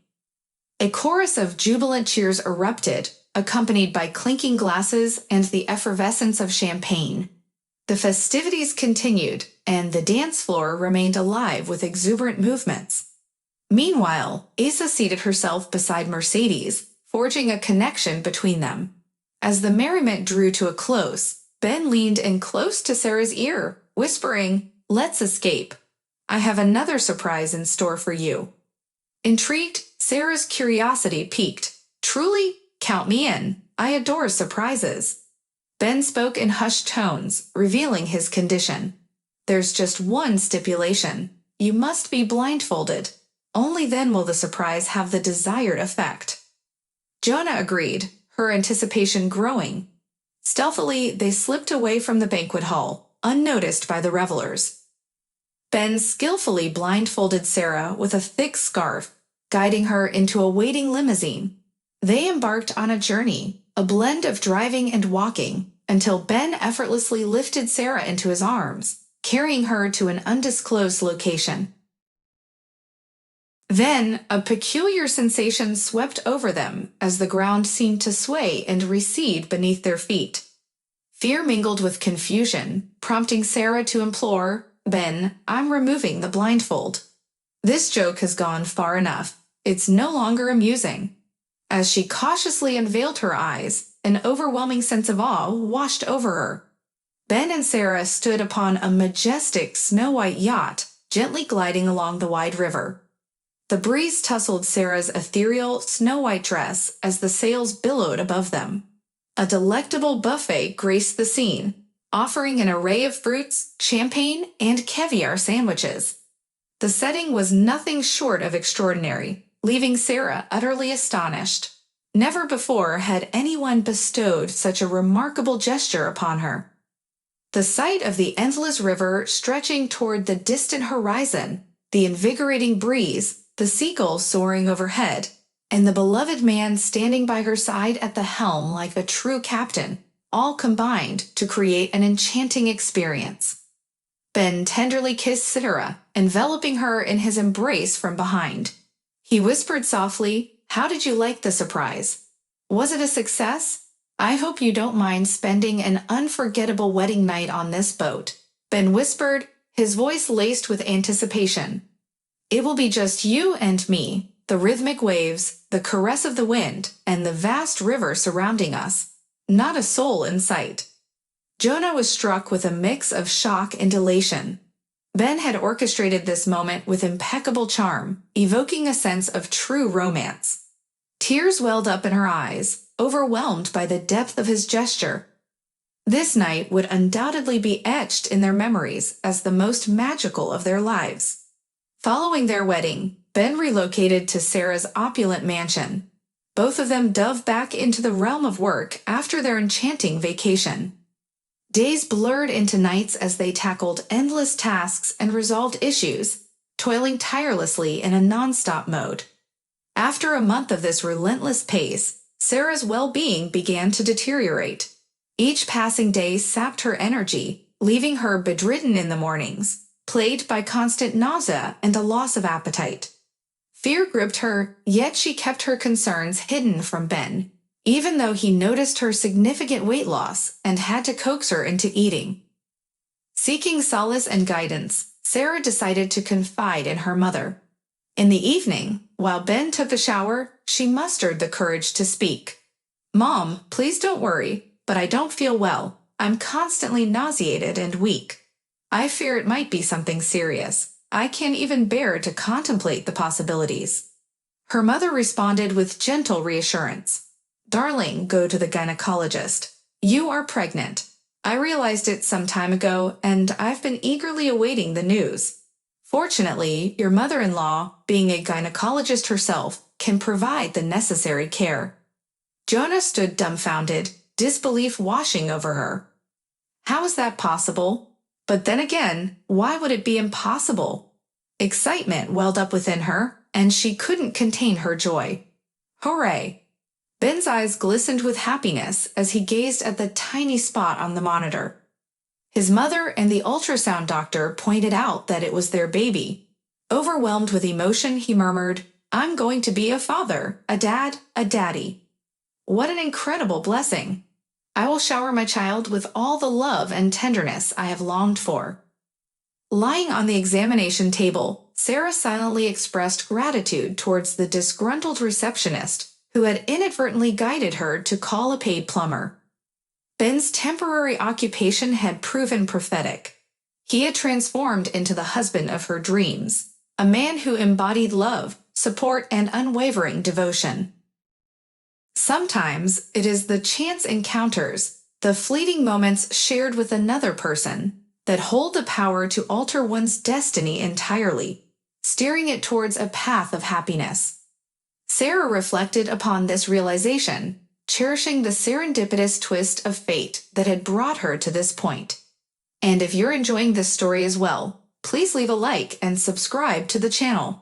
A chorus of jubilant cheers erupted, accompanied by clinking glasses and the effervescence of champagne. The festivities continued, and the dance floor remained alive with exuberant movements. Meanwhile, Asa seated herself beside Mercedes, forging a connection between them. As the merriment drew to a close, Ben leaned in close to Sarah's ear, whispering, "Let's escape. I have another surprise in store for you." Intrigued, Sarah's curiosity piqued. "Truly? Count me in. I adore surprises." Ben spoke in hushed tones, revealing his condition. "There's just one stipulation. You must be blindfolded. Only then will the surprise have the desired effect." Jonah agreed, her anticipation growing. Stealthily, they slipped away from the banquet hall, unnoticed by the revelers. Ben skillfully blindfolded Sarah with a thick scarf, guiding her into a waiting limousine. They embarked on a journey, a blend of driving and walking, until Ben effortlessly lifted Sara into his arms, carrying her to an undisclosed location. Then, a peculiar sensation swept over them as the ground seemed to sway and recede beneath their feet. Fear mingled with confusion, prompting Sara to implore, "Ben, I'm removing the blindfold. This joke has gone far enough. It's no longer amusing." As she cautiously unveiled her eyes, an overwhelming sense of awe washed over her. Ben and Sara stood upon a majestic snow-white yacht, gently gliding along the wide river. The breeze tousled Sara's ethereal, snow-white dress as the sails billowed above them. A delectable buffet graced the scene, offering an array of fruits, champagne, and caviar sandwiches. The setting was nothing short of extraordinary, leaving Sara utterly astonished. Never before had anyone bestowed such a remarkable gesture upon her. The sight of the endless river stretching toward the distant horizon, the invigorating breeze, the seagulls soaring overhead, and the beloved man standing by her side at the helm like a true captain, all combined to create an enchanting experience. Ben tenderly kissed Sara, enveloping her in his embrace from behind. He whispered softly, "How did you like the surprise? Was it a success? I hope you don't mind spending an unforgettable wedding night on this boat," Ben whispered, his voice laced with anticipation. "It will be just you and me, the rhythmic waves, the caress of the wind, and the vast river surrounding us. Not a soul in sight." Jonah was struck with a mix of shock and elation. Ben had orchestrated this moment with impeccable charm, evoking a sense of true romance. Tears welled up in her eyes, overwhelmed by the depth of his gesture. This night would undoubtedly be etched in their memories as the most magical of their lives. Following their wedding, Ben relocated to Sara's opulent mansion. Both of them dove back into the realm of work after their enchanting vacation. Days blurred into nights as they tackled endless tasks and resolved issues, toiling tirelessly in a non-stop mode. After a month of this relentless pace, Sara's well-being began to deteriorate. Each passing day sapped her energy, leaving her bedridden in the mornings, plagued by constant nausea and a loss of appetite. Fear gripped her, yet she kept her concerns hidden from Ben, even though he noticed her significant weight loss and had to coax her into eating. Seeking solace and guidance, Sara decided to confide in her mother. In the evening, while Ben took a shower, she mustered the courage to speak. "Mom, please don't worry, but I don't feel well. I'm constantly nauseated and weak. I fear it might be something serious. I can't even bear to contemplate the possibilities." Her mother responded with gentle reassurance. "Darling, go to the gynecologist. You are pregnant. I realized it some time ago, and I've been eagerly awaiting the news. Fortunately, your mother-in-law, being a gynecologist herself, can provide the necessary care." Jonah stood dumbfounded, disbelief washing over her. How is that possible? But then again, why would it be impossible? Excitement welled up within her, and she couldn't contain her joy. Hooray! Ben's eyes glistened with happiness as he gazed at the tiny spot on the monitor. His mother and the ultrasound doctor pointed out that it was their baby. Overwhelmed with emotion, he murmured, "I'm going to be a father, a dad, a daddy. What an incredible blessing! I will shower my child with all the love and tenderness I have longed for." Lying on the examination table, Sara silently expressed gratitude towards the disgruntled receptionist who had inadvertently guided her to call a paid plumber. Ben's temporary occupation had proven prophetic. He had transformed into the husband of her dreams, a man who embodied love, support, and unwavering devotion. Sometimes it is the chance encounters, the fleeting moments shared with another person, that hold the power to alter one's destiny entirely, steering it towards a path of happiness. Sara reflected upon this realization, cherishing the serendipitous twist of fate that had brought her to this point. And if you're enjoying this story as well, please leave a like and subscribe to the channel.